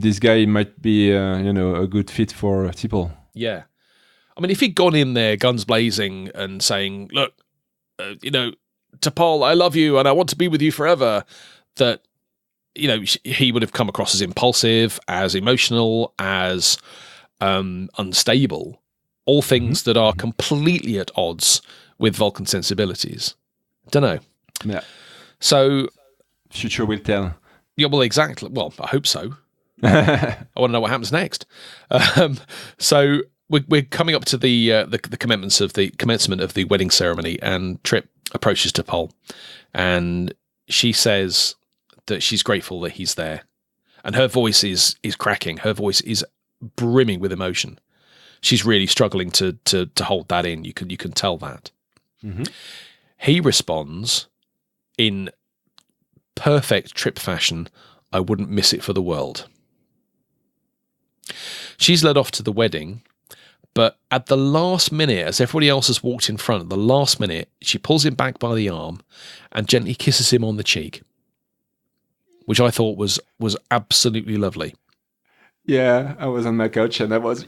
this guy might be, a good fit for T'Pol. Yeah. I mean, if he'd gone in there guns blazing and saying, look, T'Pol, I love you and I want to be with you forever, that, he would have come across as impulsive, as emotional, as unstable, all things that are completely at odds with Vulcan sensibilities. Don't know. Yeah. So... Future will tell. Yeah, well, exactly. Well, I hope so. I want to know what happens next. So we're coming up to the commencement of the wedding ceremony, and Trip approaches T'Pol, and she says that she's grateful that he's there, and her voice is cracking. Her voice is brimming with emotion. She's really struggling to hold that in. You can tell that. Mm-hmm. He responds in perfect Trip fashion, I wouldn't miss it for the world. She's led off to the wedding, but at the last minute, as everybody else has walked in front, at the last minute, she pulls him back by the arm and gently kisses him on the cheek, which I thought was absolutely lovely. Yeah, I was on my couch and I was,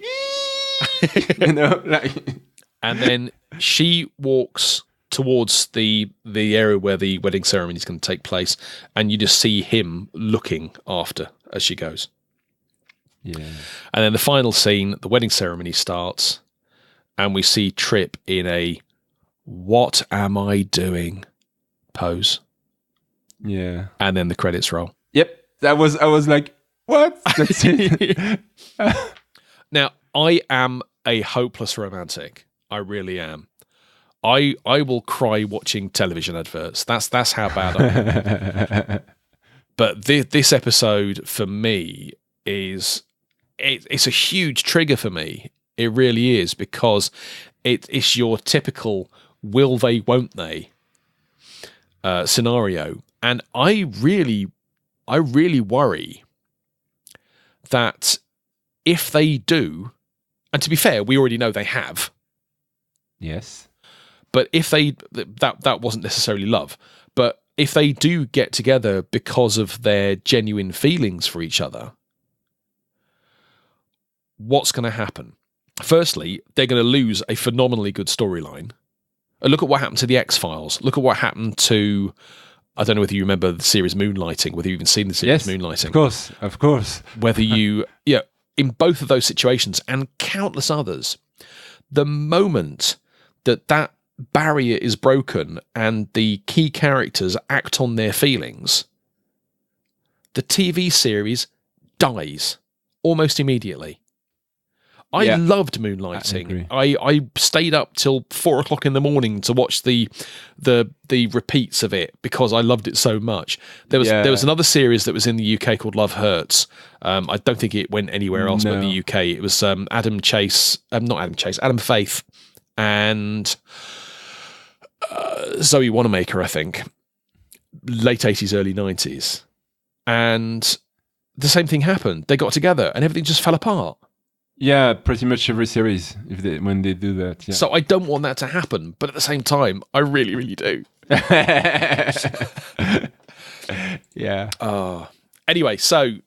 And then she walks towards the area where the wedding ceremony is going to take place, and you just see him looking after as she goes. Yeah. And then the final scene, the wedding ceremony starts, and we see Trip in a "what am I doing" pose. Yeah. And then the credits roll. Yep. I was like, what? That's it. Now, I am a hopeless romantic. I really am. I will cry watching television adverts. That's how bad I am. But this episode for me is it's a huge trigger for me. It really is, because it's your typical will they, won't they scenario, and I really worry that if they do, and to be fair, we already know they have. Yes. But if they, that wasn't necessarily love, but if they do get together because of their genuine feelings for each other, what's going to happen? Firstly, they're going to lose a phenomenally good storyline. Look at what happened to the X-Files. Look at what happened to, I don't know whether you remember the series Moonlighting, whether you've even seen the series Moonlighting. Of course. Whether you, in both of those situations and countless others, the moment that barrier is broken and the key characters act on their feelings, the TV series dies almost immediately. I Yeah. loved I Moonlighting. agree. I stayed up till 4:00 in the morning to watch the repeats of it because I loved it so much. There was another series that was in the UK called Love Hurts. I don't think it went anywhere else but the UK. It was Adam Faith, and Zoe Wanamaker, I think, late 80s, early 90s, and the same thing happened. They got together and everything just fell apart. Yeah, pretty much every series when they do that. Yeah. So I don't want that to happen, but at the same time, I really, really do. Yeah. Anyway, so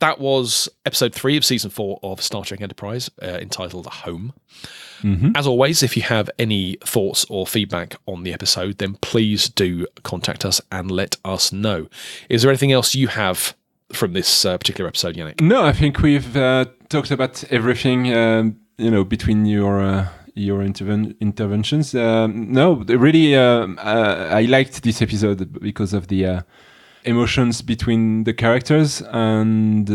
that was episode 3 of season 4 of Star Trek Enterprise, entitled Home. Mm-hmm. As always, if you have any thoughts or feedback on the episode, then please do contact us and let us know. Is there anything else you have from this particular episode, Yannick? No, I think we've talked about everything. Between your interventions. No, really, I liked this episode because of the emotions between the characters, and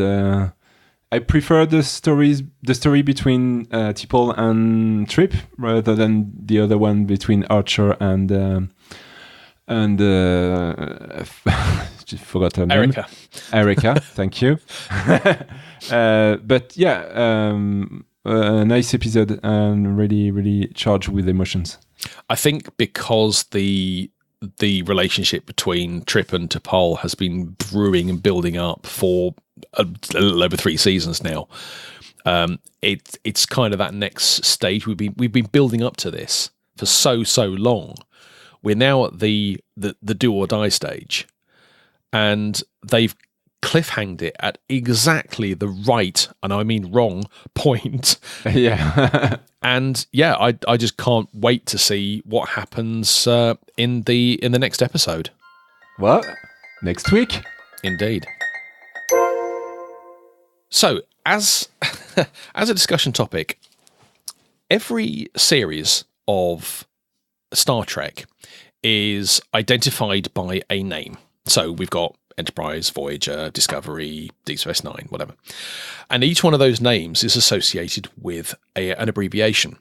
I prefer the story between T'Pol and Trip rather than the other one between Archer and just forgot her name. Erica, thank you. But yeah, a nice episode and really, really charged with emotions. I think because the relationship between Trip and T'Pol has been brewing and building up for a little over 3 seasons now. It's kind of that next stage. We've been building up to this for so long. We're now at the do or die stage, and they've cliffhanged it at exactly the right, and I mean wrong, point. Yeah. And yeah, I just can't wait to see what happens in the next episode. Well, next week. Indeed. So, as a discussion topic, every series of Star Trek is identified by a name. So we've got Enterprise, Voyager, Discovery, Deep Space Nine, whatever. And each one of those names is associated with an abbreviation.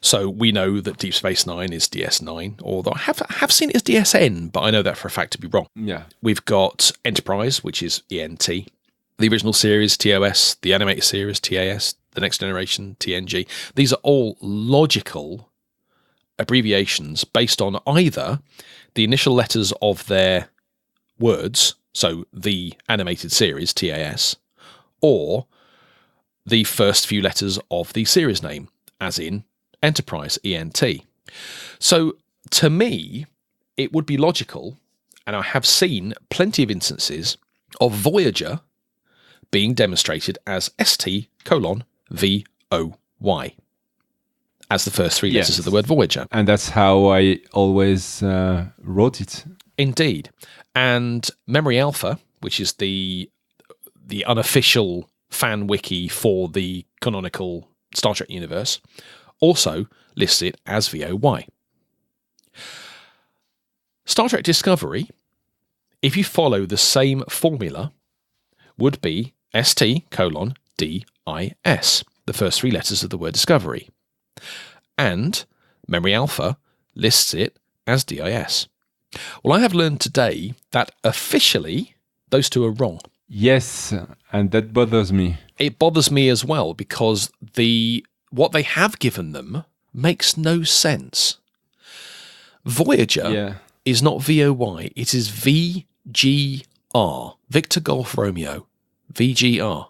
So we know that Deep Space Nine is DS9, although I have seen it as DSN, but I know that for a fact to be wrong. Yeah. We've got Enterprise, which is ENT. The original series, TOS. The animated series, TAS. The Next Generation, TNG. These are all logical abbreviations based on either the initial letters of their words, so the animated series, TAS, or the first few letters of the series name, as in Enterprise, ENT. So, to me, it would be logical, and I have seen plenty of instances of Voyager being demonstrated as ST:VOY, as the first 3 letters of the word Voyager. And that's how I always wrote it. Indeed. And Memory Alpha, which is the unofficial fan wiki for the canonical Star Trek universe, also lists it as VOY. Star Trek Discovery, if you follow the same formula, would be ST:DIS, the first 3 letters of the word Discovery. And Memory Alpha lists it as DIS. Well, I have learned today that officially those two are wrong. Yes, and that bothers me. It bothers me as well because what they have given them makes no sense. Voyager is not VOY, it is VGR, Victor Golf Romeo, VGR.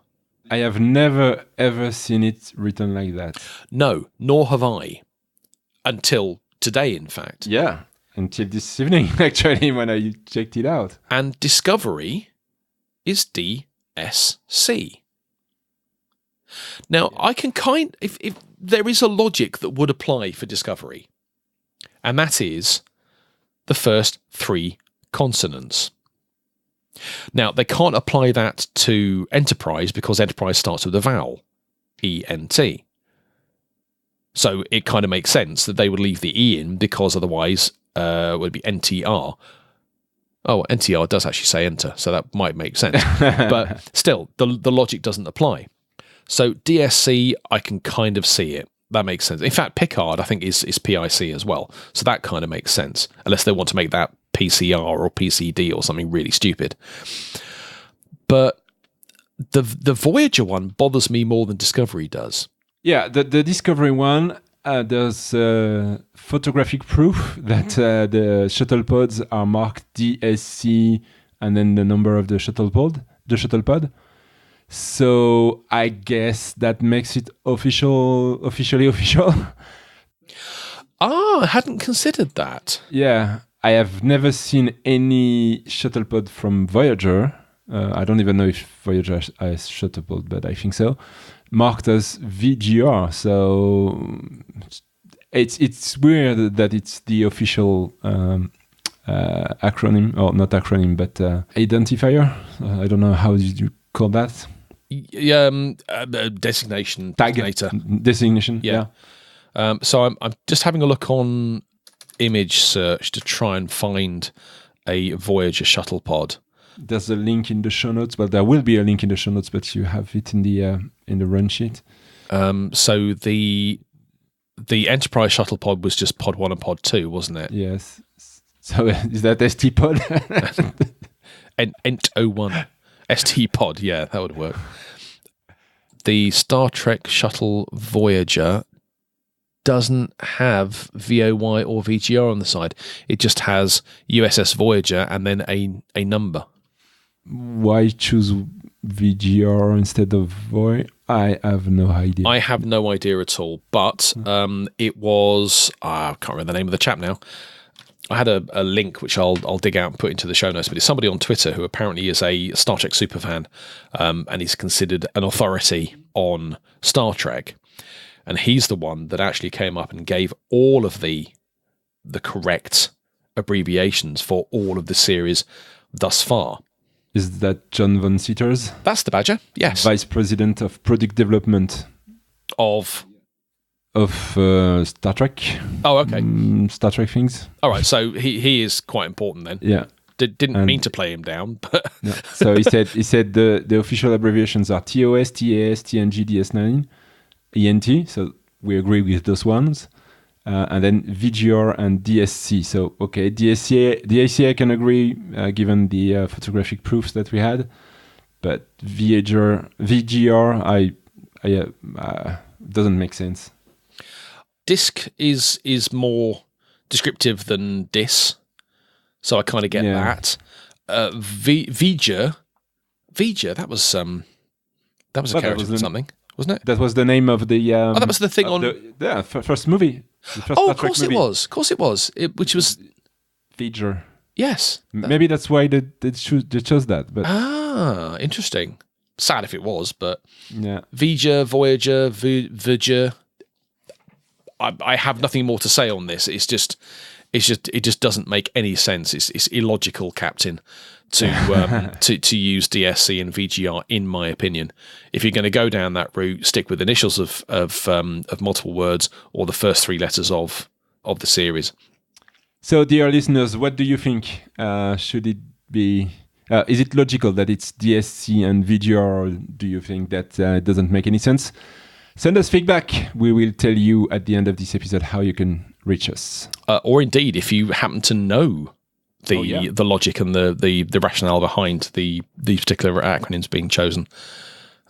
I have never ever seen it written like that. No, nor have I. Until today, in fact. Yeah, until this evening, actually, when I checked it out. And Discovery is DSC. Now, I can if there is a logic that would apply for Discovery, and that is the first 3 consonants. Now, they can't apply that to Enterprise because Enterprise starts with a vowel, ENT. So it kind of makes sense that they would leave the E in because otherwise it would be NTR. Oh, NTR does actually say enter, so that might make sense. But still, the logic doesn't apply. So DSC, I can kind of see it. That makes sense. In fact, Picard, I think, is PIC as well. So that kind of makes sense, unless they want to make that PCR or PCD or something really stupid. But the Voyager one bothers me more than Discovery does. Yeah, the Discovery one, there's photographic proof that the shuttle pods are marked DSC and then the number of the shuttle pod. So I guess that makes it officially official. I hadn't considered that. Yeah, I have never seen any shuttle pod from Voyager. I don't even know if Voyager has shuttle pod, but I think so. Marked as VGR. So it's weird that it's the official acronym, or not acronym, but identifier. I don't know how you call that. Designation. Designation. Yeah. So I'm just having a look on image search to try and find a Voyager shuttle pod. There's a link in the show notes, but there will be a link in the show notes, but you have it in the run sheet. So the Enterprise shuttle pod was just pod 1 and pod 2, wasn't it? Yes. So is that ST pod? Ent01. ST pod, yeah, that would work. The Star Trek shuttle Voyager doesn't have VOY or VGR on the side. It just has USS Voyager and then a number. Why choose VGR instead of VOY? I have no idea. I have no idea at all. But it was... I can't remember the name of the chap now. I had a link which I'll dig out and put into the show notes, but it's somebody on Twitter who apparently is a Star Trek superfan, and he's considered an authority on Star Trek. And he's the one that actually came up and gave all of the correct abbreviations for all of the series thus far. Is that John Von Sitters? That's the Badger, yes. Vice President of Product Development of Star Trek. Oh, okay. Star Trek things. All right, so he is quite important then. Yeah. Didn't mean to play him down, but no. So he said the official abbreviations are TOS, TAS, TNG, DS9, ENT. So we agree with those ones, and then VGR and DSC. So okay, DSC I can agree given the photographic proofs that we had, but VGR I doesn't make sense. Disc is more descriptive than dis, so I kind of get that. V'ger, that was a character from something, wasn't it? That was the name of the. That was the thing on the first movie. The first of course it was. Of course it was. Which was V'ger. Yes. Maybe that's why they chose that. But interesting. Sad if it was, but yeah. V'ger, Voyager, V'ger. I have nothing more to say on this. It just doesn't make any sense. It's illogical, Captain, to use DSC and VGR, in my opinion. If you're going to go down that route, stick with initials of multiple words or the first three letters of the series. So, dear listeners, what do you think? Should it be? Is it logical that it's DSC and VGR, or do you think that it doesn't make any sense? Send us feedback. We will tell you at the end of this episode how you can reach us. Or indeed, if you happen to know the logic and the rationale behind these particular acronyms being chosen,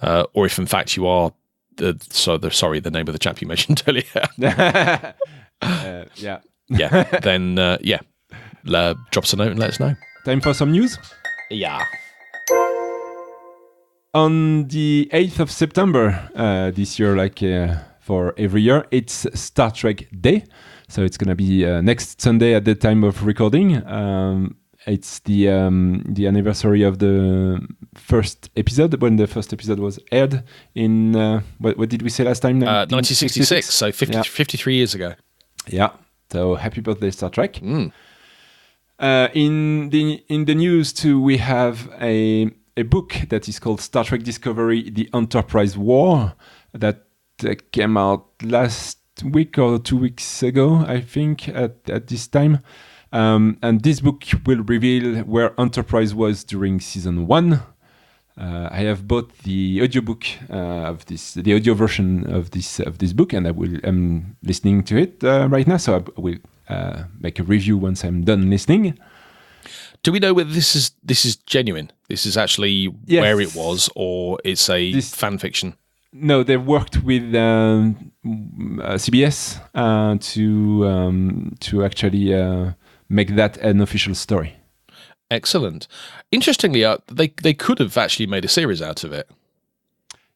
or if in fact you are the name of the chap you mentioned earlier. Then drop us a note and let us know. Time for some news? Yeah. On the 8th of September this year, like for every year, it's Star Trek Day. So it's going to be next Sunday at the time of recording. It's the anniversary of the first episode, when the first episode was aired in, what did we say last time? 1966, so 53 years ago. Yeah, so happy birthday, Star Trek. Mm. In the news too, we have a book that is called Star Trek Discovery: The Enterprise War, that came out last week or 2 weeks ago, I think, at this time. And this book will reveal where Enterprise was during season 1. I have bought the audiobook the audio version of this book, and I'm listening to it right now. So I will make a review once I'm done listening. Do we know whether this is genuine? This is actually where it was, or it's fan fiction? No, they worked with CBS to actually make that an official story. Excellent. Interestingly, they could have actually made a series out of it.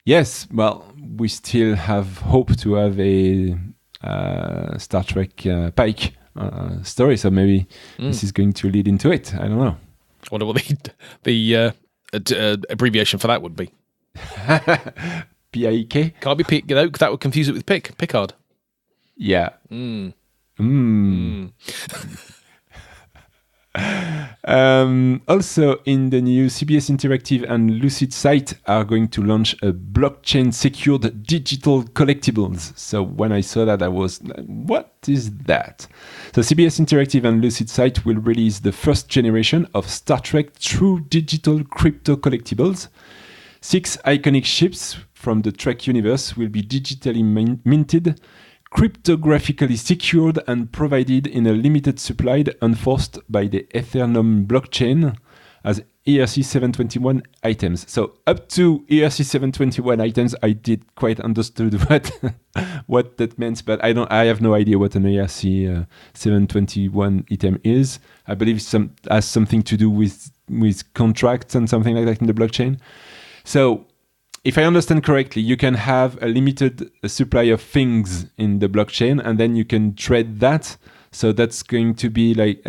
Yes, well, we still have hope to have a Star Trek Pike story, so maybe this is going to lead into it. I don't know. I wonder what the abbreviation for that would be. PIK? Can't be Pick. That would confuse it with Picard. Yeah. Also, in the new CBS Interactive and Lucid site are going to launch a blockchain-secured digital collectibles. So when I saw that, I was, what is that? So CBS Interactive and Lucid site will release the first generation of Star Trek true digital crypto collectibles. 6 iconic ships from the Trek universe will be digitally minted, cryptographically secured and provided in a limited supply enforced by the Ethereum blockchain as ERC 721 items. So up to ERC 721 items, I did quite understood what that meant, but I have no idea what an ERC 721 item is. I believe it has something to do with contracts and something like that in the blockchain. So if I understand correctly, you can have a limited supply of things in the blockchain, and then you can trade that. So that's going to be like,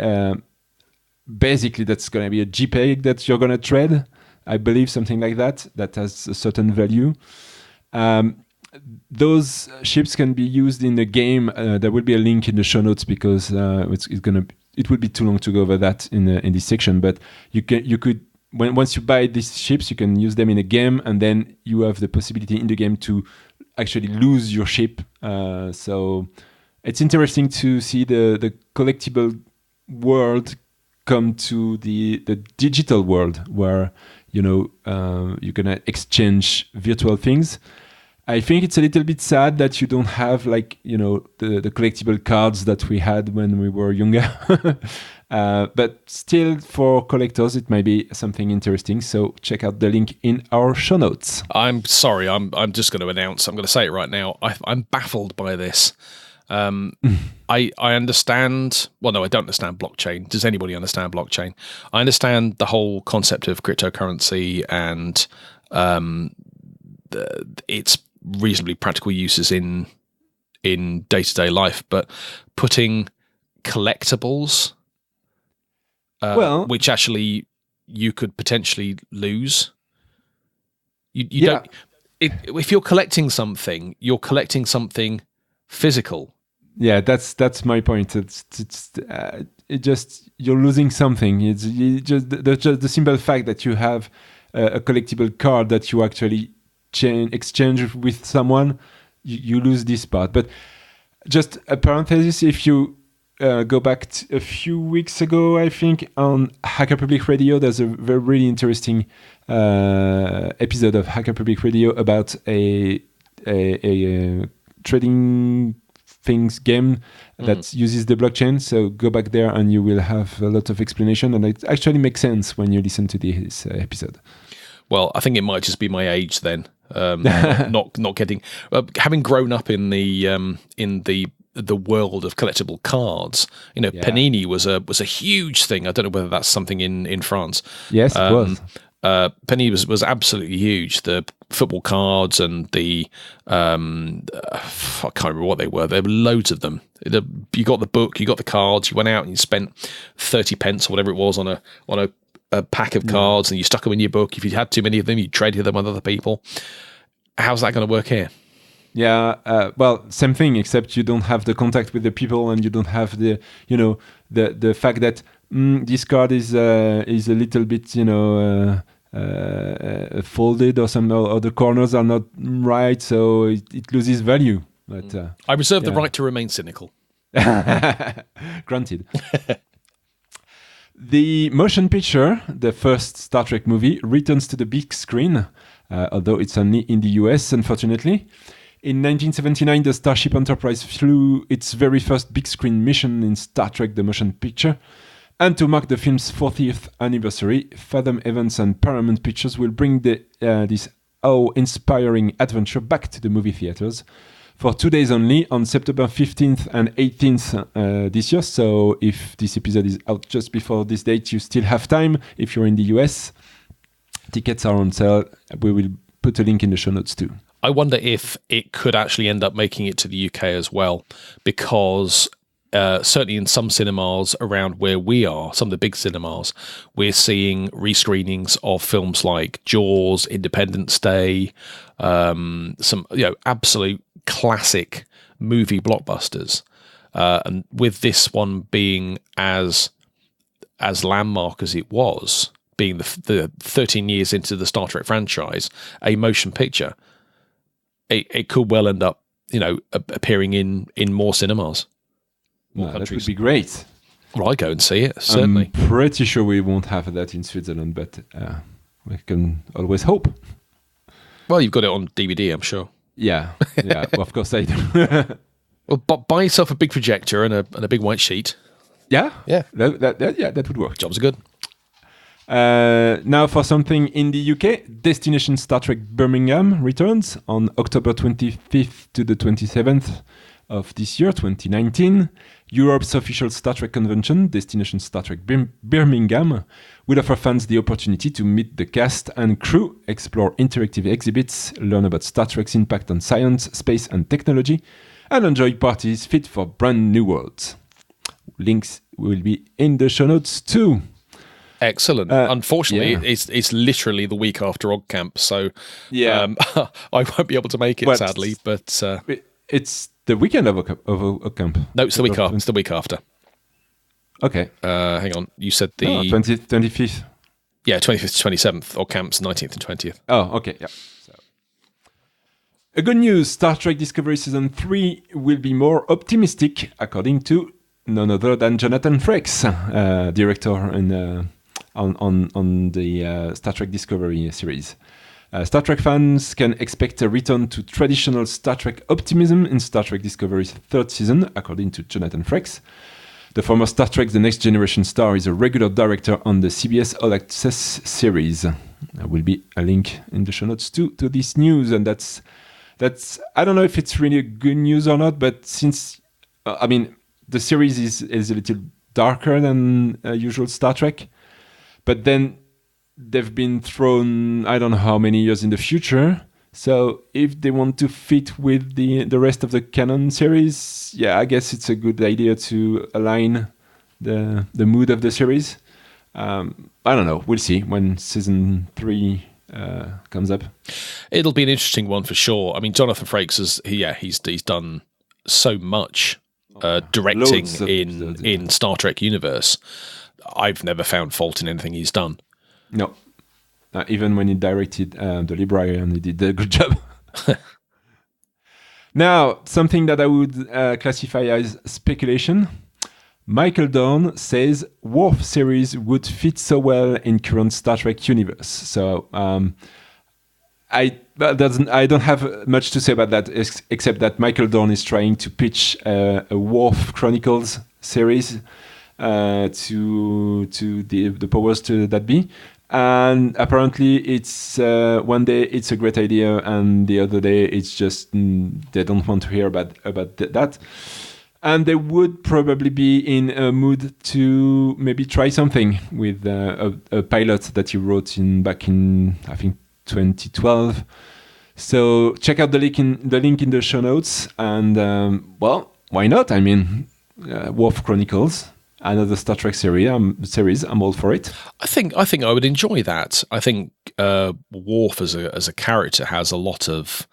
basically that's going to be a JPEG that you're going to trade. I believe something like that has a certain value. Those ships can be used in the game. There will be a link in the show notes because it would be too long to go over that in this section. But you could. Once you buy these ships, you can use them in a game, and then you have the possibility in the game to actually lose your ship. So it's interesting to see the collectible world come to the digital world where you're gonna exchange virtual things. I think it's a little bit sad that you don't have the collectible cards that we had when we were younger. But still, for collectors, it might be something interesting. So check out the link in our show notes. I'm sorry, I'm just going to announce. I'm going to say it right now. I'm baffled by this. I understand. Well, no, I don't understand blockchain. Does anybody understand blockchain? I understand the whole concept of cryptocurrency and its reasonably practical uses in day-to-day life, but putting collectibles. Which actually you could potentially lose. You don't. If you're collecting something physical. Yeah, that's my point. You're losing something. It's just the simple fact that you have a collectible card that you actually exchange with someone, you lose this part. But just a parenthesis, if you go back a few weeks ago, I think, on Hacker Public Radio, there's a very really interesting episode of Hacker Public Radio about a trading things game that uses the blockchain. So go back there and you will have a lot of explanation, and it actually makes sense when you listen to this episode. Well, I think it might just be my age then, not getting having grown up in the world of collectible cards. Panini was a huge thing. I don't know whether that's something in France. Yes, it was. Panini was absolutely huge. The football cards and the I can't remember what they were. There were loads of them. You got the book, you got the cards. You went out and you spent 30 pence or whatever it was on a pack of cards, and you stuck them in your book. If you had too many of them, you traded them with other people. How's that going to work here? Yeah, well, same thing, except you don't have the contact with the people, and you don't have the fact that this card is a little bit folded or some, or the corners are not right, so it loses value. But I reserve the right to remain cynical. Granted. The motion picture, the first Star Trek movie, returns to the big screen, although it's only in the US, unfortunately. In 1979, the Starship Enterprise flew its very first big screen mission in Star Trek the Motion Picture. And to mark the film's 40th anniversary, Fathom Evans and Paramount Pictures will bring this awe-inspiring adventure back to the movie theaters for 2 days only on September 15th and 18th this year. So if this episode is out just before this date, you still have time. If you're in the US, tickets are on sale. We will put a link in the show notes too. I wonder if it could actually end up making it to the UK as well, because certainly in some cinemas around where we are, some of the big cinemas, we're seeing rescreenings of films like Jaws, Independence Day, some absolute classic movie blockbusters, and with this one being as landmark as it was, being the 13 years into the Star Trek franchise, a motion picture, it could well end up appearing in more cinemas. That would be great. Well, I go and see it, certainly. I'm pretty sure we won't have that in Switzerland, but we can always hope. Well, you've got it on DVD, I'm sure. Yeah, well, of course I do. Well, buy yourself a big projector and a big white sheet. Yeah? Yeah. That would work. Jobs are good. Now for something in the UK, Destination Star Trek Birmingham returns on October 25th to the 27th of this year, 2019. Europe's official Star Trek convention, Destination Star Trek Birmingham, will offer fans the opportunity to meet the cast and crew, explore interactive exhibits, learn about Star Trek's impact on science, space and technology, and enjoy parties fit for brand new worlds. Links will be in the show notes too. Excellent. Unfortunately, it's literally the week after OggCamp, so I won't be able to make it, sadly. But it's the weekend of OggCamp. No, it's the week after. It's the week after. Okay. Hang on. You said the 25th. Yeah, 25th to 27th. OggCamp's 19th and 20th. Oh, okay. Yeah. So. A good news: Star Trek Discovery Season 3 will be more optimistic, according to none other than Jonathan Frakes, director and on the Star Trek Discovery series. Star Trek fans can expect a return to traditional Star Trek optimism in Star Trek Discovery's third season, according to Jonathan Frakes. The former Star Trek The Next Generation star is a regular director on the CBS All Access series. There will be a link in the show notes to this news, and that's I don't know if it's really good news or not, but since the series is a little darker than usual Star Trek, but then they've been thrown I don't know how many years in the future. So if they want to fit with the rest of the canon series, I guess it's a good idea to align the mood of the series. I don't know. We'll see when season 3 comes up. It'll be an interesting one for sure. I mean, Jonathan Frakes he's done so much directing in Star Trek universe. I've never found fault in anything he's done. No. Even when he directed The Librarian, he did a good job. Now, something that I would classify as speculation. Michael Dorn says Worf series would fit so well in current Star Trek universe. So I don't have much to say about that, except that Michael Dorn is trying to pitch a Worf Chronicles series to the powers that be. And apparently it's one day it's a great idea, and the other day it's just they don't want to hear about that. And they would probably be in a mood to maybe try something with a pilot that he wrote back in I think 2012. So check out the link in the show notes, and why not? I mean, Worf Chronicles. Another Star Trek series. I'm all for it. I think I would enjoy that. I think Worf as a character has a lot of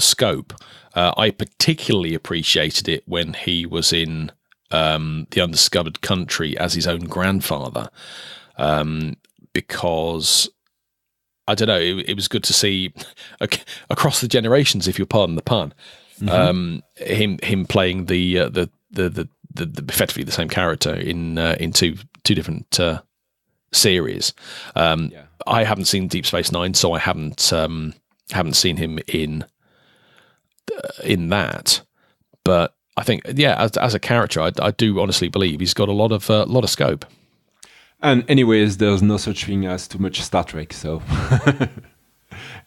scope. I particularly appreciated it when he was in The Undiscovered Country as his own grandfather, because I don't know. It was good to see across the generations, if you pardon the pun, him playing the effectively the same character in two two different series. I haven't seen Deep Space Nine, so I haven't seen him in that. But I think, as a character, I do honestly believe he's got a lot of scope. And anyways, there's no such thing as too much Star Trek, so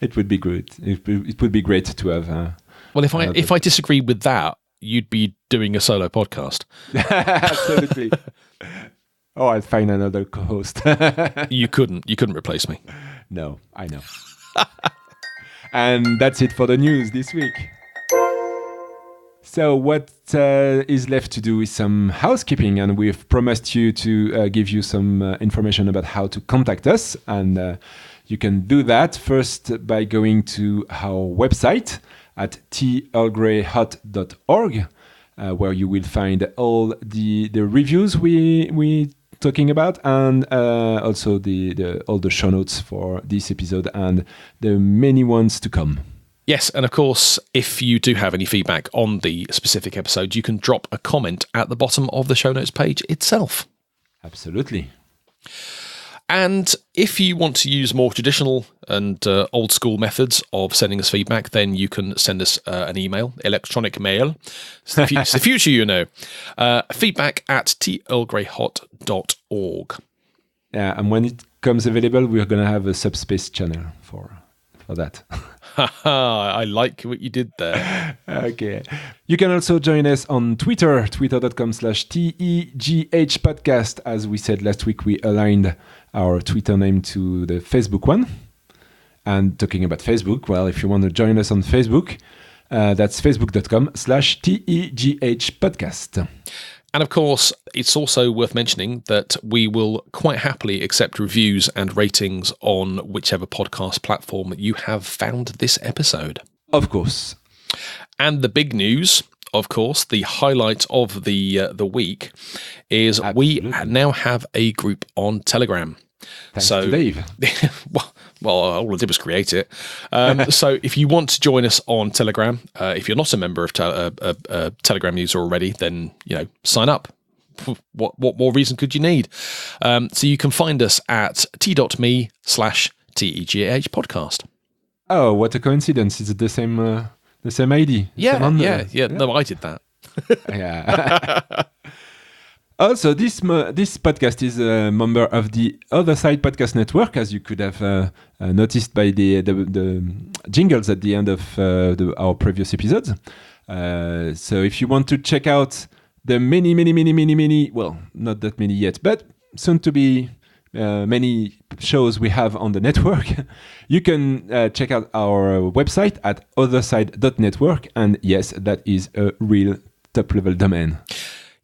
it would be great. It would be great to have. Well, if I disagree with that, you'd be doing a solo podcast. Absolutely. Oh, I'll find another co-host. You couldn't replace me. No, I know. And that's it for the news this week. So what is left to do is some housekeeping, and we've promised you to give you some information about how to contact us, and you can do that first by going to our website at tearlgreyhot.org, where you will find all the reviews we talking about, and also all the show notes for this episode and the many ones to come. Yes, and of course, if you do have any feedback on the specific episode, you can drop a comment at the bottom of the show notes page itself. Absolutely. And if you want to use more traditional and old school methods of sending us feedback, then you can send us an email, electronic mail. It's the future, you know. Feedback at tearlgreyhot.org. Yeah, and when it comes available, we're going to have a subspace channel for that. I like what you did there. Okay. You can also join us on Twitter, twitter.com/TEGH podcast. As we said last week, we aligned our Twitter name to the Facebook one. And talking about Facebook, well, if you want to join us on Facebook, that's facebook.com/TEGH podcast. And of course, it's also worth mentioning that we will quite happily accept reviews and ratings on whichever podcast platform that you have found this episode. Of course. And the big news, of course, the highlight of the week is we now have a group on Telegram. Thanks to Dave. Well, all I did was create it. So if you want to join us on Telegram, if you're not a member of Telegram user already, then sign up. What more reason could you need? So you can find us at t.me/TEGH podcast. Oh, what a coincidence! It's the same ID. Yeah. No, I did that. Yeah. Also, this podcast is a member of the Other Side Podcast Network, as you could have noticed by the jingles at the end of our previous episodes. So if you want to check out the many, well, not that many yet, but soon to be many shows we have on the network, you can check out our website at otherside.network. And yes, that is a real top-level domain.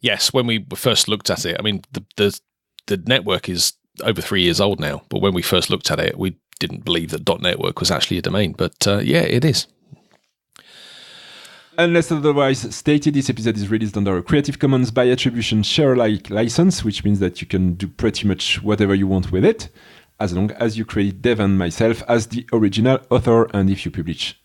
Yes, when we first looked at it, I mean, the network is over 3 years old now, but when we first looked at it, we didn't believe that .network was actually a domain, but yeah, it is. Unless otherwise stated, this episode is released under a Creative Commons by attribution share-alike license, which means that you can do pretty much whatever you want with it, as long as you credit Dev and myself as the original author. And if you publish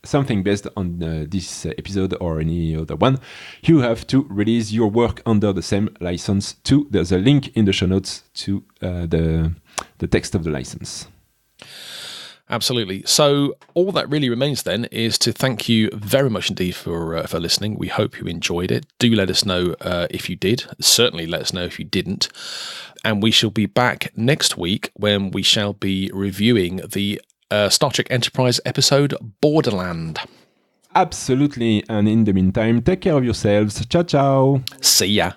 something based on this episode or any other one, you have to release your work under the same license too. There's a link in the show notes to the text of the license. Absolutely. So all that really remains then is to thank you very much indeed for listening. We hope you enjoyed it. Do let us know if you did. Certainly let us know if you didn't. And we shall be back next week when we shall be reviewing the Star Trek Enterprise episode Borderland. Absolutely. And in the meantime, take care of yourselves. Ciao, ciao. See ya.